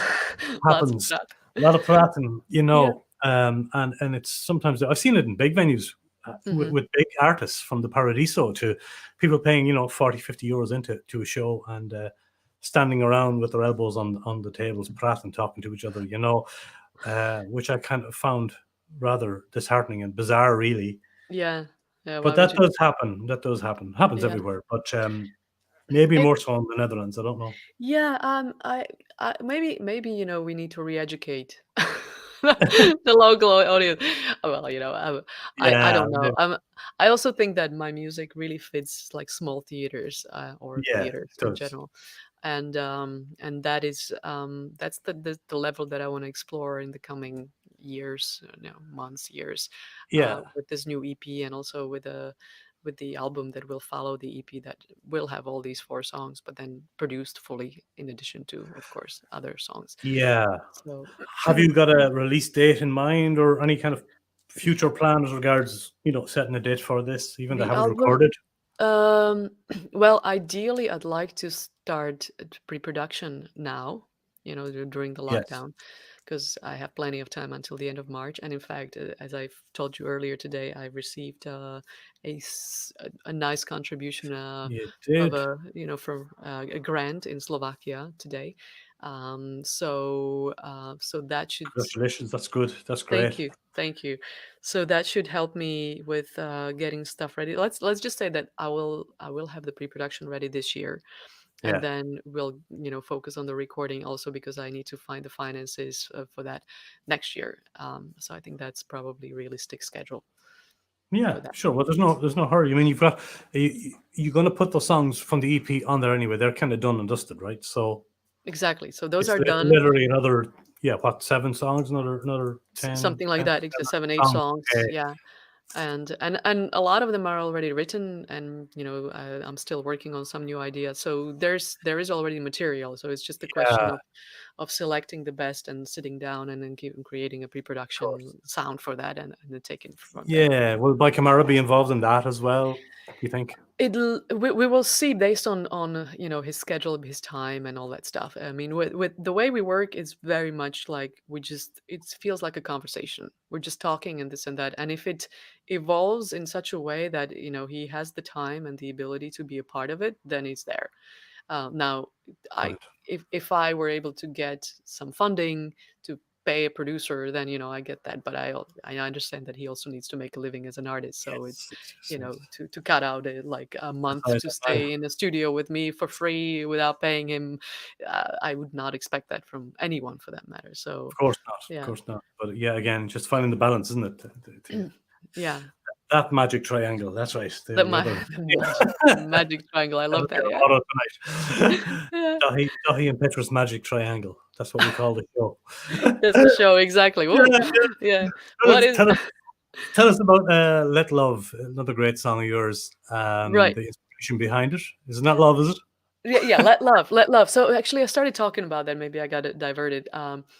happens. A lot of praten, and it's sometimes, I've seen it in big venues with big artists, from the Paradiso to people paying 40-50 euros into a show and standing around with their elbows on the tables, praten, talking to each other, which I kind of found rather disheartening and bizarre, really. But that does happen. Happens everywhere, but maybe more so in the Netherlands. I don't know. I maybe we need to re-educate the local audience. Well, I don't know. I also think that my music really fits like small theaters or theaters in general, and that is that's the level that I want to explore in the coming years, months, years, with this new EP, and also with the album that will follow the EP, that will have all these 4 songs, but then produced fully, in addition to, of course, other songs. Yeah. So, have you got a release date in mind, or any kind of future plan as regards, setting a date for this, even to have it recorded? Well, ideally, I'd like to start pre-production now, during the lockdown, because I have plenty of time until the end of March. And in fact, as I've told you earlier today, I received a nice contribution of from a grant in Slovakia today. So that should. Congratulations! That's good. That's great. Thank you. So that should help me with getting stuff ready. Let's just say that I will have the pre-production ready this year. And then we'll focus on the recording also, because I need to find the finances for that next year. So I think that's probably realistic schedule. Yeah, sure. Well, there's no hurry. I mean, you're going to put the songs from the EP on there anyway. They're kind of done and dusted, right? So exactly. So those are done. Literally another 7 songs, another 10, something like that. 7, 8 songs. Yeah. And a lot of them are already written, and I'm still working on some new ideas. So there is already material. So it's just a question of selecting the best and sitting down and then creating a pre-production sound for that, and then taking from there. Will Bicamara be involved in that as well, you think? We will see, based on his schedule, his time, and all that stuff. I mean, with the way we work, it's very much like it feels like a conversation. We're just talking and this and that. And if it evolves in such a way that he has the time and the ability to be a part of it, then he's there. Now, if I were able to get some funding to pay a producer, then I get that. But I understand that he also needs to make a living as an artist. So it's to cut out a month to stay in the studio with me for free without paying him. I would not expect that from anyone, for that matter. So of course not. But again, just finding the balance, isn't it? Yeah. That magic triangle. That's right. The magic triangle. I love that. Yeah. Dahi and Petra's magic triangle. That's what we call the show. That's the show, exactly. Yeah. Tell us about "Let Love," another great song of yours. Right. The inspiration behind it. Isn't that love? Is it? Yeah, let love. So actually, I started talking about that. Maybe I got it diverted.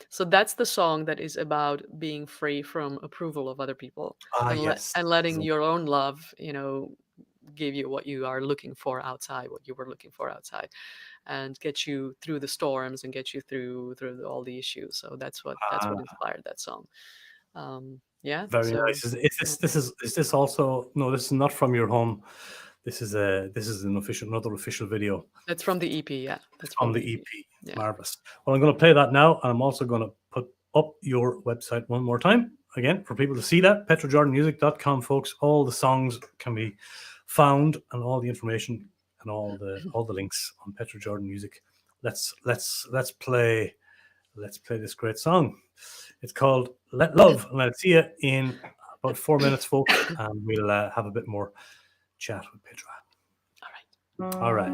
So that's the song that is about being free from approval of other people, and letting your own love, give you what you are looking for outside, what you were looking for outside, and get you through the storms and get you through all the issues. So that's what inspired that song. Very nice. Is this also? No, this is not from your home. This is another official video. That's from the EP, yeah. That's from the EP. Yeah. Marvelous. Well, I'm going to play that now, and I'm also going to put up your website one more time again for people to see that. PetraJordanMusic.com, folks. All the songs can be found, and all the information and all the links on Petra Jordan Music. Let's play this great song. It's called "Let Love," and I'll see you in about 4 minutes, folks, and we'll have a bit more chat with Petra. All right.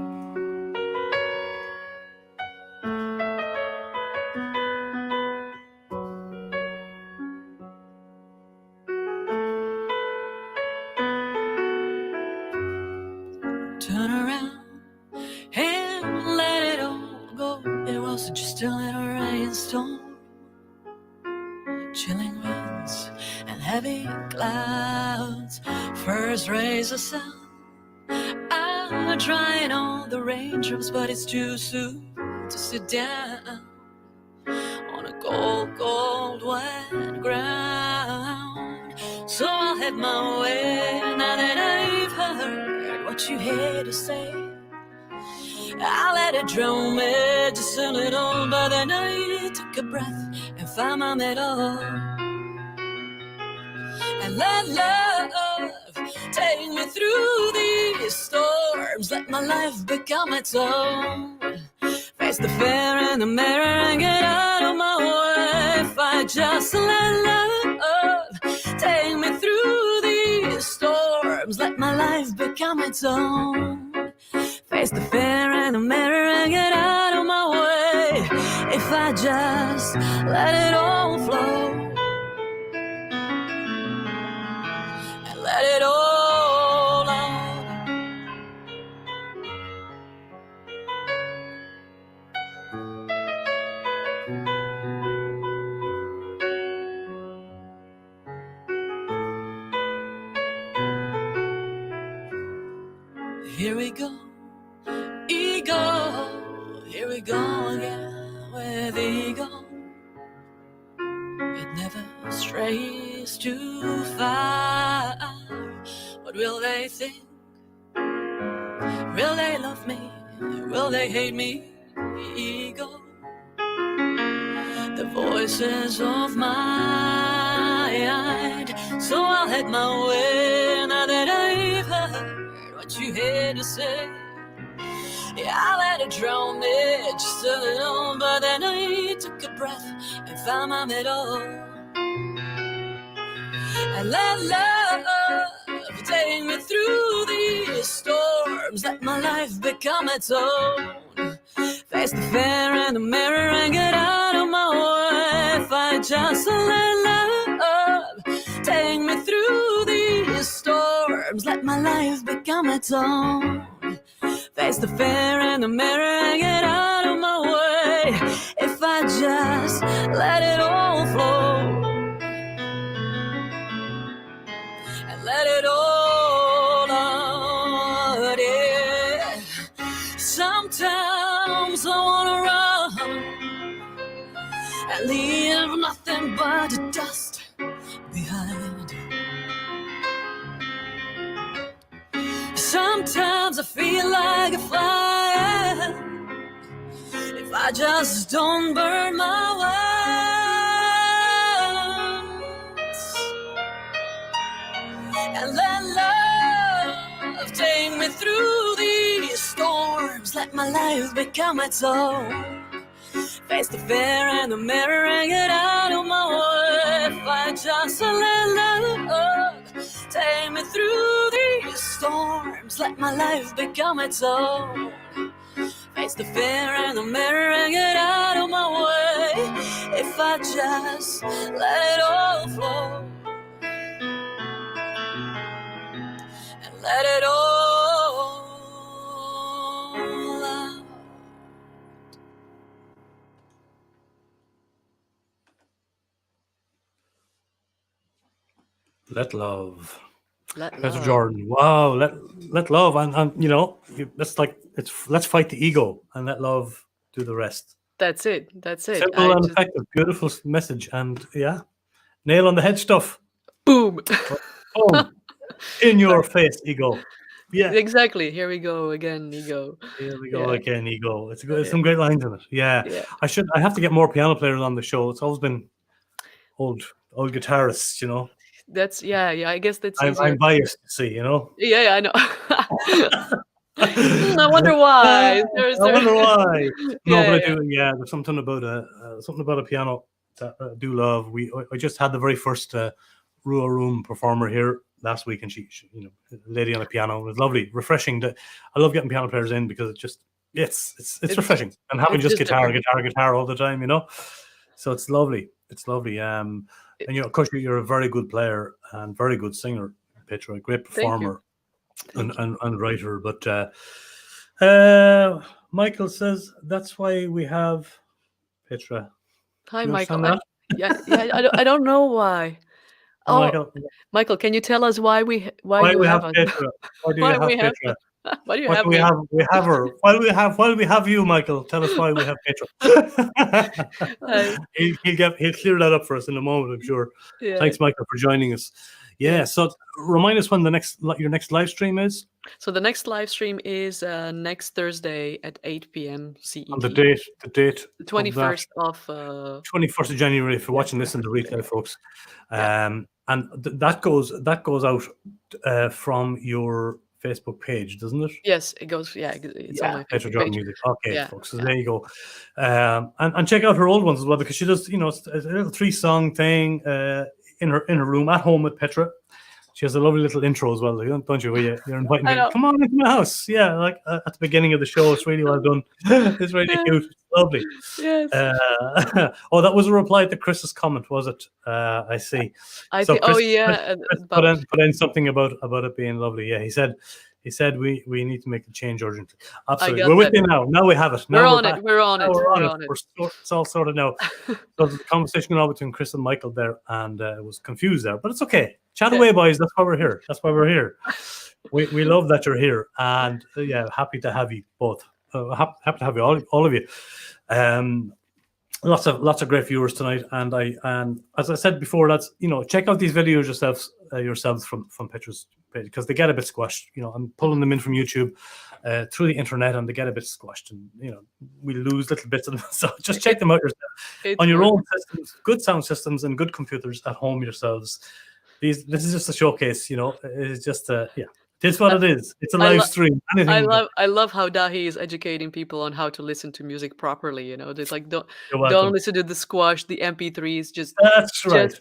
turn around and let it all go. It was just a little rainstorm, chilling winds and heavy clouds. First rays of sun are drying all the raindrops, but it's too soon to sit down on a cold, cold, wet ground. So I'll head my way now that I've heard what you had to say. I let it drown me just a little, but then I took a breath and found my middle. And let love take me through these storms. Let my life become its own. Face the fear in the mirror and get out of my way. If I just let love take me through these storms, let my life become its own. Face the fear in the mirror and get out of my way. If I just let it all flow and let it all out. Here we go, ego. Here we go again with ego. It never strays too far. What will they think? Will they love me? Will they hate me? Ego. The voices of my mind. So I'll head my way now that I've heard what you had to say. Yeah, I let it drown me just a little, but then I took a breath and found my middle. And let love take me through these storms. Let my life become its own. Face the fear in the mirror and get out of my way. If I just let love take me through these storms, let my life become its own. Face the fear in the mirror and get out of my way. If I just let it all flow and let it all out, yeah. Sometimes I wanna run and leave nothing but the dust behind. Sometimes I feel like a fire if I just don't burn my wings. And let love take me through these storms. Let my life become its own. Face the fear in the mirror and get out of my way. If I just let love take me through these storms, let my life become its own. Face the fear in the mirror and get out of my way. If I just let it all flow and let it all out. Let love. Let Petra love. Jordan. Wow. Let love. And you know, that's like, let's fight the ego and let love do the rest. That's it. That's it. Simple and effective. Beautiful message. And yeah, nail on the head stuff. Boom. Boom. In your face, ego. Yeah. Exactly. Here we go again, ego. Here we go Yeah. again, ego. It's good. Some great lines in it. Yeah. Yeah. I have to get more piano players on the show. It's always been old guitarists, you know. That's yeah. I guess that's I'm easier. biased, see, you know. Yeah, I know. I wonder why. I wonder why. No, Yeah, but I do. Yeah, there's something about a piano that I do love. I just had the very first RWR Room performer here last week, and she you know, a lady on a piano. It was lovely, refreshing. I love getting piano players in because it's refreshing, and having it's just just guitar all the time, you know. So it's lovely. It's lovely. And you know, of course, you're a very good player and very good singer, Petra. A great performer. and writer. But Michael says that's why we have Petra. Hi, Do you Michael. understand that? Yeah. I don't know why. Oh, Oh, Michael, can you tell us why why why you we have have us? Petra? Why do you Why have we have Petra? why do you Why have do we me? have her? While we have you, Michael, tell us why we have Petra. I, he'll clear that up for us in a moment, I'm sure. yeah. Thanks, Michael, for joining us. Yeah. So remind us when your next live stream is. So the next live stream is next Thursday at 8 p.m. CET. On the date the 21st of 21st of January. If you're watching this in the replay, folks, and that goes out from your Facebook page, doesn't it? Yes, it goes. Yeah, it's on my Petra Facebook Jordan page. Music. Okay, folks. So yeah. there you go. And check out her old ones as well, because she does, a little 3-song thing in her room at home with Petra. She has a lovely little intro as well, don't you? Where you're inviting people, come on into my house. Yeah, like at the beginning of the show. It's really well done. It's really cute. It's lovely. Yes. Oh, that was a reply to Chris's comment, was it? I see. I think. Chris, Oh yeah. Chris put in something about it being lovely. Yeah, he said we need to make the change urgently. Absolutely. We're with you now. Now we have it. Now we're on it. We're on it. It's all sorted now. So there's a conversation going on between Chris and Michael there, and it was confused there, but it's okay. Chat away, boys. That's why we're here. We love that you're here, and happy to have you both. Happy to have you all of you. Lots of great viewers tonight, and as I said before, that's check out these videos yourselves from Petra's page, because they get a bit squashed. I'm pulling them in from YouTube through the internet, and they get a bit squashed, and we lose little bits of them. So just check them out yourself on your own systems, good sound systems, and good computers at home yourselves. This is just a showcase. It's just it's what it is. It's a live stream. I love how Dahi is educating people on how to listen to music properly. It's like don't listen to the squash, the MP3s. That's right.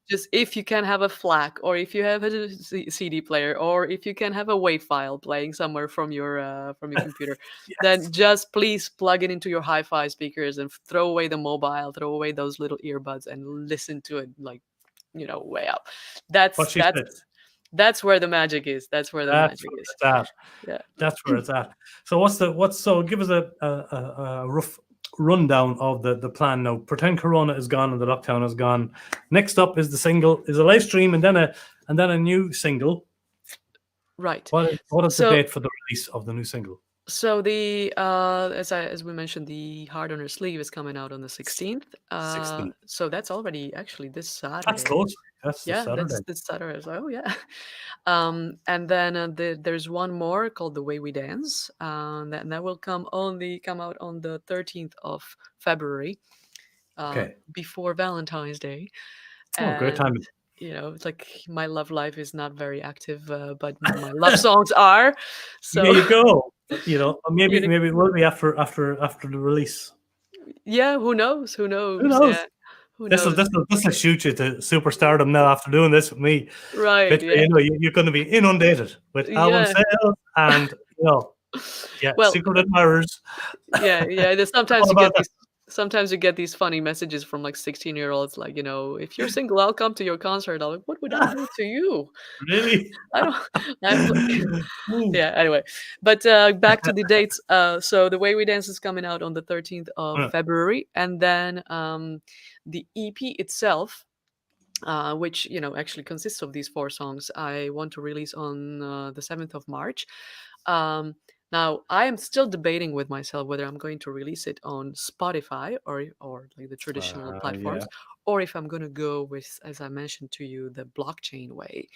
Just if you can have a FLAC, or if you have a CD player, or if you can have a WAV file playing somewhere from your computer, yes, then just please plug it into your hi-fi speakers and throw away the mobile, throw away those little earbuds, and listen to it like way up. That's where the magic is. That's where the magic is. Yeah, that's where it's at. So so give us a rough rundown of the plan now. Pretend Corona is gone and the lockdown is gone. Next up is a live stream, and then a new single. Right. What is the date for the release of the new single? So as we mentioned, the Heart on Her Sleeve is coming out on the 16th. 16th. So that's already actually this Saturday. That's close. That's Saturday. That's this Saturday. So yeah. And then there's one more called The Way We Dance, and that will come out on the 13th of February, before Valentine's Day. Oh, great timing. It's like my love life is not very active, but my love songs are. So there you go. Maybe it will be after the release. Yeah, who knows? Yeah. This will shoot you to superstardom now after doing this with me. Right. But, you're going to be inundated with album sales and secret admirers. Yeah. There's sometimes you get these funny messages from like 16-year-olds, like, if you're single, I'll come to your concert. I'm like, what would I do to you? Really? Yeah, anyway. But back to the dates. So The Way We Dance is coming out on the 13th of February. And then the EP itself, which, actually consists of these 4 songs, I want to release on the 7th of March. Now, I am still debating with myself whether I'm going to release it on Spotify or like the traditional platforms, or if I'm going to go with, as I mentioned to you, the blockchain way.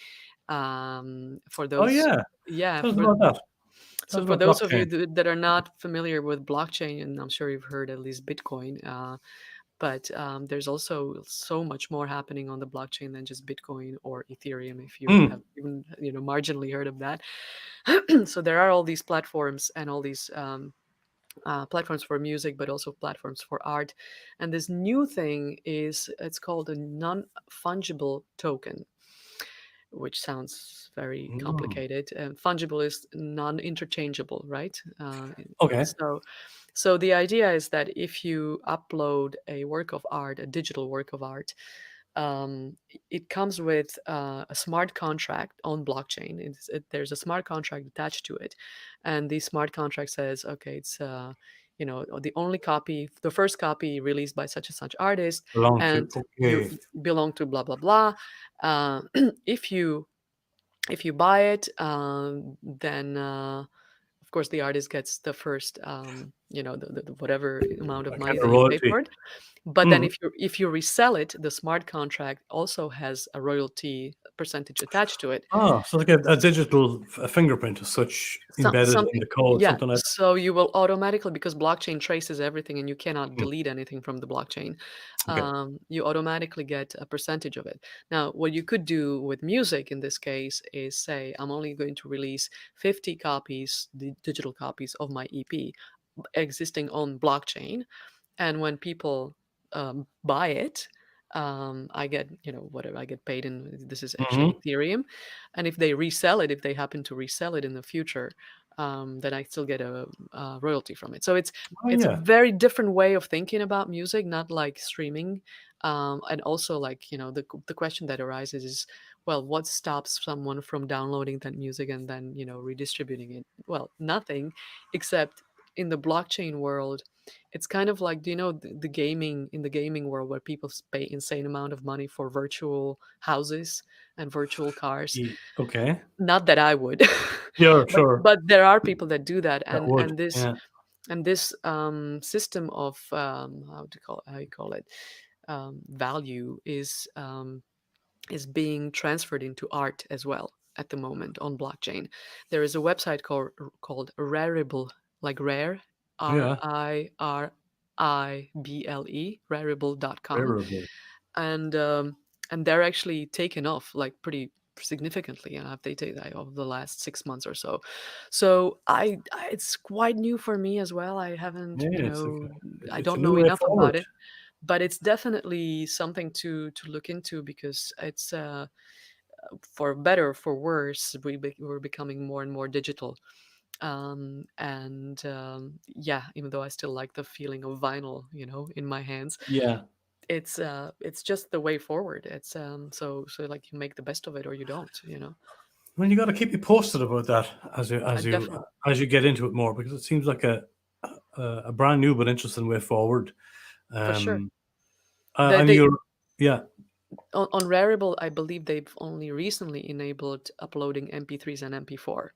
For those, So for those of you that are not familiar with blockchain, and I'm sure you've heard at least Bitcoin, but there's also so much more happening on the blockchain than just Bitcoin or Ethereum, if you have even marginally heard of that. So there are all these platforms and all these platforms for music, but also platforms for art. And this new thing it's called a non-fungible token, which sounds very complicated. Fungible is non-interchangeable, right? Okay. So the idea is that if you upload a work of art, a digital work of art, it comes with a smart contract on blockchain. There's a smart contract attached to it, and the smart contract says, okay, it's the first copy released by such and such artist, Belong to. and you Okay. belong to blah blah blah. If you buy it, then of course the artist gets the first the whatever amount of A money kind that of you pay royalty. for it. But then Mhm. if you resell it, the smart contract also has a royalty percentage attached to it. Ah, so like a digital fingerprint as such embedded in Something, the code, yeah. something like So you will automatically, because blockchain traces everything and you cannot that. delete anything from the blockchain, Okay. you automatically get a percentage of it. Now, what you could do with music in this case is say, I'm only going to release 50 copies, the digital copies of my EP existing on blockchain. And when people buy it, I get, whatever I get paid in. This is actually Hmm. Ethereum, and if they resell it, if they happen to resell it in the future, then I still get a royalty from it. So Oh it's a yeah. very different way of thinking about music, not like streaming. And also, like, the question that arises is, well, what stops someone from downloading that music and then redistributing it? Well, nothing, except in the blockchain world, it's kind of like, do you know the gaming, in the gaming world, where people pay insane amount of money for virtual houses and virtual cars? Okay. Not that I would, Yeah, but sure. there are people that do that, That and would. this Yeah. system of how you call it, value is being transferred into art as well at the moment on blockchain. There is a website called Rarible, like rare, Yeah. RIRIBLE, rarible.com. Variable. And they're actually taken off like pretty significantly, and they take that over the last 6 months or so. So it's quite new for me as well. I haven't, Yeah, I it's a don't new know way enough about forward. it, but it's definitely something to look into, because it's for better or for worse, we're becoming more and more digital. And yeah, even though I still like the feeling of vinyl, in my hands, Yeah. it's just the way forward. It's so like, you make the best of it or you don't. Well, you got to keep you posted about that as you Definitely, get into it more, because it seems like a brand new but interesting way forward. for sure. Um, They, and you're, yeah, on Rarible, I believe they've only recently enabled uploading MP3s and MP4,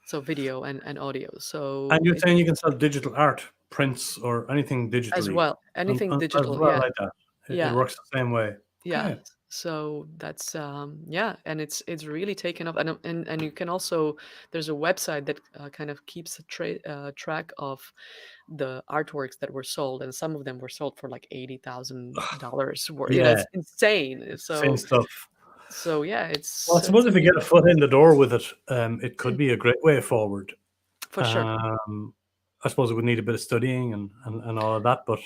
so video and audio. and So you're it, saying you can sell digital art, prints, or anything as digitally, well, anything as digital, well yeah, like that. It yeah. works the same way. Yeah, Okay. so that's yeah, and it's really taken off, and you can also, there's a website that kind of keeps a track of the artworks that were sold, and some of them were sold for like $80,000. Yeah, It's insane. it's insane stuff. So yeah, Well, I it's suppose a if you new get a way foot forward in the door with it, it could be a great way forward. for sure, Um, I suppose it would need a bit of studying and all of that, but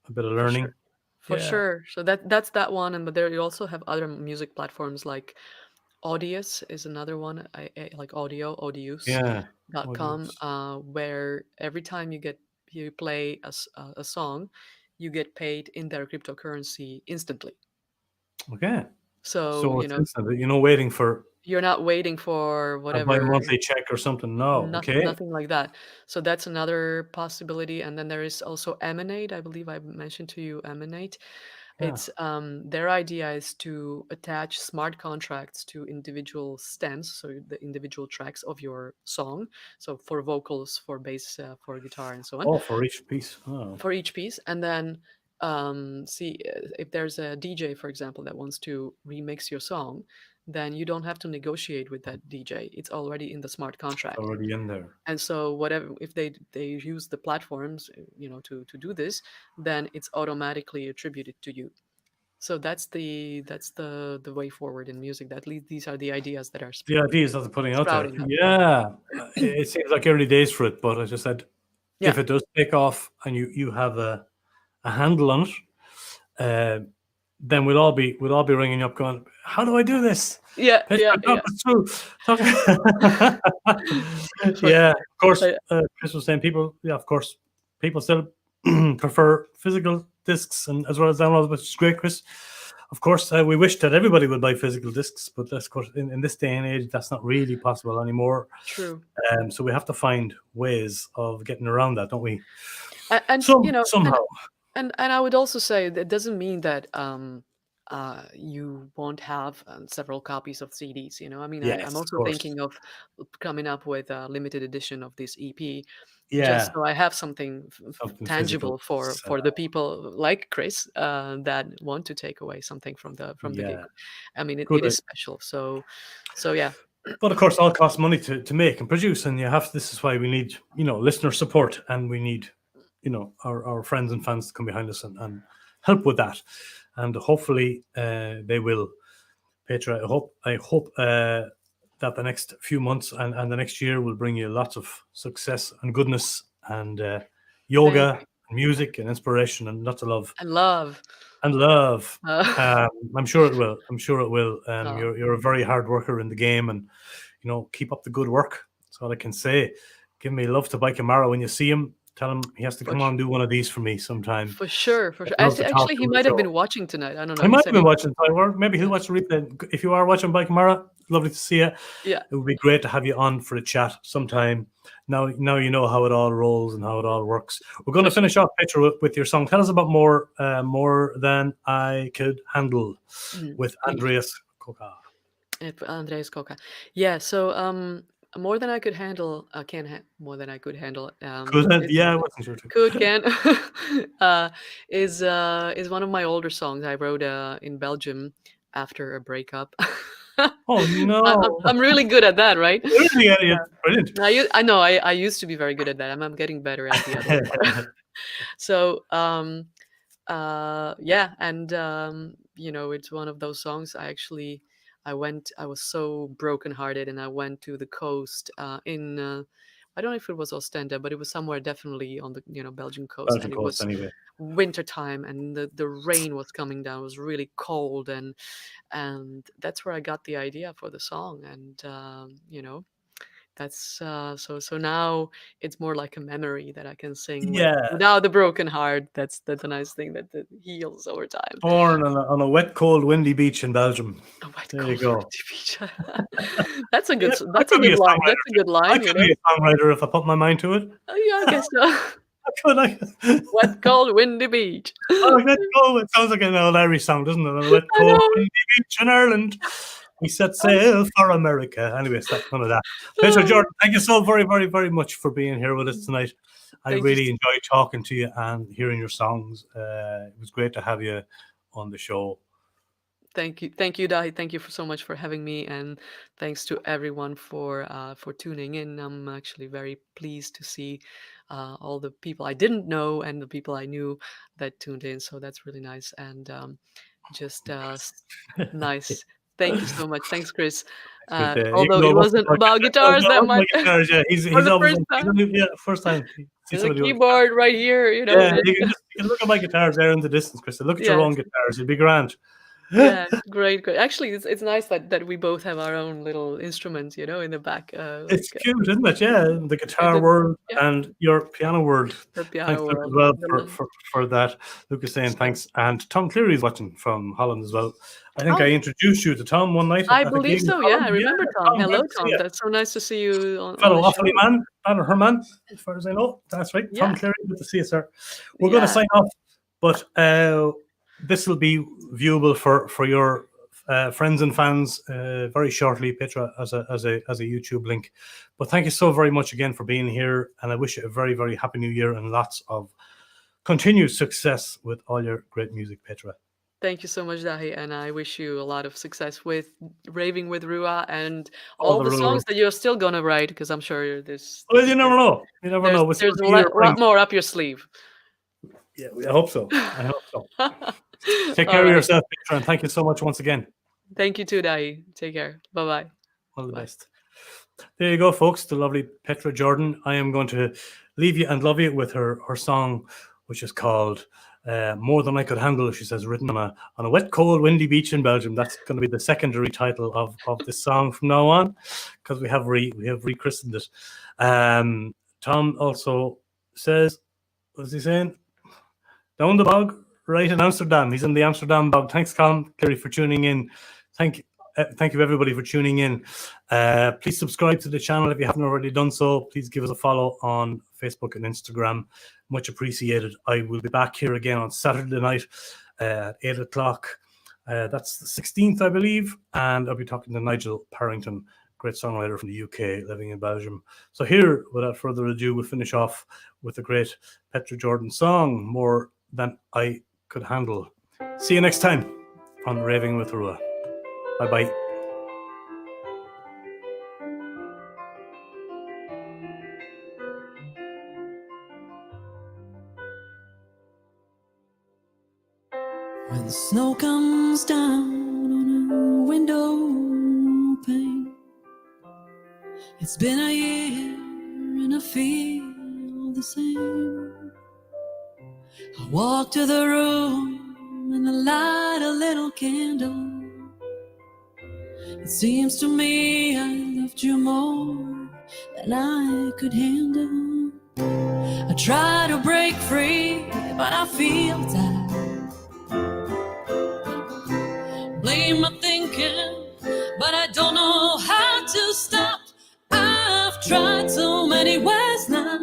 a bit of for learning. sure. For Yeah. sure. So that's that one, but there you also have other music platforms like Audius is another one, like Yeah. audius.com, Audience. where every time you play a song, you get paid in their cryptocurrency instantly. Okay. So, So it's instant. You're not waiting for you're not waiting for a whatever, bi-monthly check or something. No. Okay. nothing like that. So that's another possibility. And then there is also Emanate. I believe I mentioned to you Emanate. Yeah. It's their idea is to attach smart contracts to individual stems, so the individual tracks of your song. So for vocals, for bass, for guitar, and so on, Oh, for each piece. Oh. for each piece. And then see if there's a DJ, for example, that wants to remix your song, then you don't have to negotiate with that DJ. It's already in the smart It's contract. already in there. And so whatever, if they use the platforms, to do this, then it's automatically attributed to you. So that's the way forward in music. These are the ideas that are The ideas that they're putting out there. sprouting up. Yeah. It seems like early days for it, but as I said, Yeah, if it does take off and you have a handle on it, then we'll all be ringing up going, how do I do this? yeah, Petra, yeah, talk yeah. us through. Yeah, of course. I- Chris was saying people still prefer physical discs and as well as downloads, which is great, Chris. of course, we wish that everybody would buy physical discs, but of course, in this day and age, that's not really possible anymore. True. So we have to find ways of getting around that, don't we? And Somehow. And I would also say that doesn't mean that you won't have several copies of CDs. I mean, Yes, I'm of also course. thinking of coming up with a limited edition of this EP, Yeah. just so I have something tangible physical. for the people like Chris that want to take away something from the gig. I mean, it is special. So yeah. But of course, all costs money to make and produce, and this is why we need listener support, and we need our friends and fans to come behind us and help with that, and hopefully they will. Petra, I hope that the next few months and the next year will bring you lots of success and goodness and yoga and music and inspiration and lots of love. And love. I'm sure it will. You're a very hard worker in the game, and keep up the good work. That's all I can say. Give me love to Bike Amara when you see him. Tell him he has to come on and do one of these for me sometime. For sure. Actually, he might have been watching tonight. I don't know. He might have been watching tonight, or maybe he'll watch the replay. If you are watching Bike Amara, lovely to see you. Yeah. It would be great to have you on for a chat sometime. Now you know how it all rolls and how it all works. We're going to finish off, Petra, with your song. Tell us about More Than I Could Handle with Andreas Koka. Andreas Koka. Yeah, so More Than I Could Handle, More Than I Could Handle. I wasn't sure too. Is one of my older songs I wrote in Belgium after a breakup. Oh no! I'm really good at that, right? Yeah, brilliant. I know. I used to be very good at that. I'm getting better at the other part. So it's one of those songs. I was so brokenhearted, and I went to the coast in I don't know if it was Ostende, but it was somewhere definitely on the Belgian coast, and it was winter time, and the rain was coming down. It was really cold, and that's where I got the idea for the song, and that's so now it's more like a memory that I can sing without the broken heart. That's a nice thing that heals over time. Born on a wet, cold, windy beach in Belgium. There you go. That's a good line. That's a good line. I could be a songwriter if I put my mind to it. Oh yeah, I guess so. Wet, cold, windy beach. It sounds like an old Irish song, doesn't it? On a wet, cold, windy beach in Ireland. We set sail for America. Anyway, stop none of that. Petra Jordan, thank you so very, very, very much for being here with us tonight. I really enjoyed talking to you and hearing your songs. It was great to have you on the show. Thank you, Dahi. Thank you so much for having me, and thanks to everyone for tuning in. I'm actually very pleased to see all the people I didn't know and the people I knew that tuned in. So that's really nice, and just nice. Thank you so much. Thanks, Chris. Although it wasn't about guitars, that much. He's always first time. There's a keyboard right here. you can look at my guitars there in the distance, Chris. Look at your own guitars. You'd be grand. Yeah, great. Actually, it's nice that we both have our own little instruments, in the back. It's cute, isn't it? Yeah, the guitar world and your piano world. The piano world. As well for that. Luke is saying thanks, and Tom Cleary is watching from Holland as well. I think I introduced you to Tom one night. I believe so. Yeah, I remember Tom. Hello, Tom. That's so nice to see you on fellow Offaly man, her man, as far as I know. That's right. Tom Cleary, good to see you, sir. We're going to sign off, but this will be viewable for your friends and fans very shortly, Petra, as a YouTube link. But thank you so very much again for being here, and I wish you a very, very happy New Year and lots of continued success with all your great music, Petra. Thank you so much, Dahi, and I wish you a lot of success with Raving with Rua and all the songs that you're still gonna write, because I'm sure there's. Well, you never know. You never know. There's a lot more up your sleeve. Yeah, I hope so. Take care of yourself, Petra, and thank you so much once again. Thank you too, Dahi. Take care. Bye-bye. All the best. There you go, folks. The lovely Petra Jordan. I am going to leave you and love you with her song, which is called More Than I Could Handle. She says, written on a wet, cold, windy beach in Belgium. That's going to be the secondary title of this song from now on, because we have rechristened it. Tom also says, what's he saying? Down the bog, right in Amsterdam. He's in the Amsterdam bog. Thanks, Colin Cleary, for tuning in. Thank you, everybody, for tuning in. Please subscribe to the channel if you haven't already done so. Please give us a follow on Facebook and Instagram. Much appreciated. I will be back here again on Saturday night at 8 o'clock. That's the 16th, I believe. And I'll be talking to Nigel Parrington, great songwriter from the UK, living in Belgium. So here, without further ado, we'll finish off with the great Petra Jordan song, More Than I Could Handle. See you next time on Raving with Rua. Bye-bye. When the snow comes down on a window pane, it's been a year and I feel the same. I walk to the room and I light a little candle. It seems to me I loved you more than I could handle. I try to break free, but I feel tired. Blame my thinking, but I don't know how to stop. I've tried so many ways now,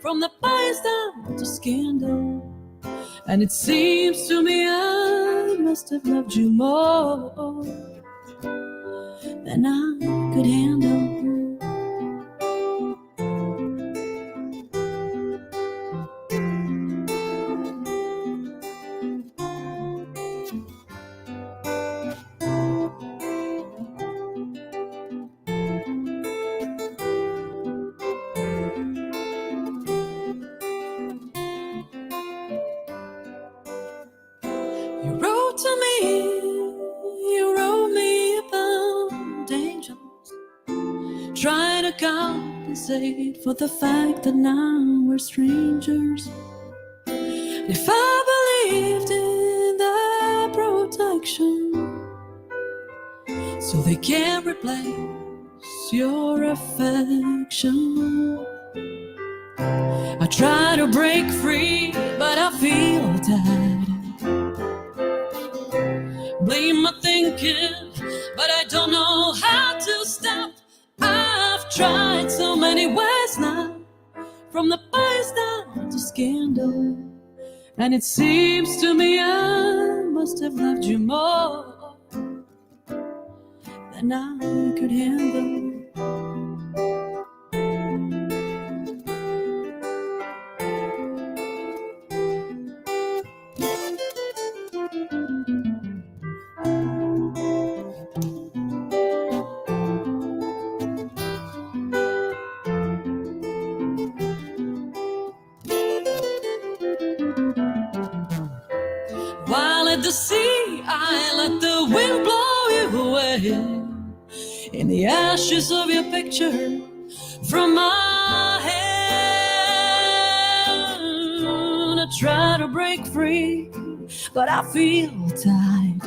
from the bias down to scandal, and it seems to me I must have loved you more than I could handle. Try to compensate for the fact that now we're strangers. If I believed in that protection, so they can't replace your affection. I try to break free, but I feel tired. Blame my thinking, but I don't know how to stop. I've tried so many ways now, from the bias down to scandal, and it seems to me I must have loved you more than I could handle. While at the sea, I let the wind blow you away. In the ashes of your picture from my hand, I try to break free, but I feel tight.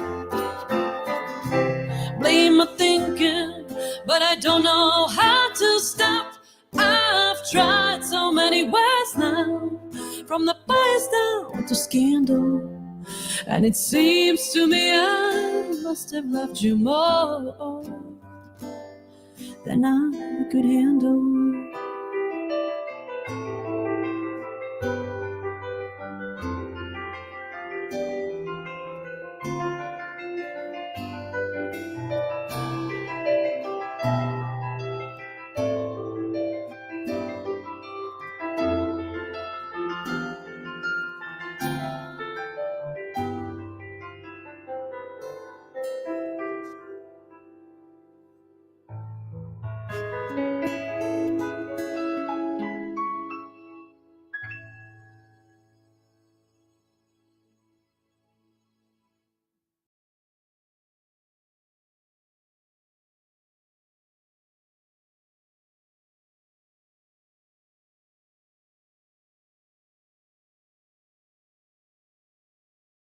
Blame my thinking, but I don't know how to stop. I've tried so many ways now, from the bias down to scandal, and it seems to me I must have loved you more than I could handle.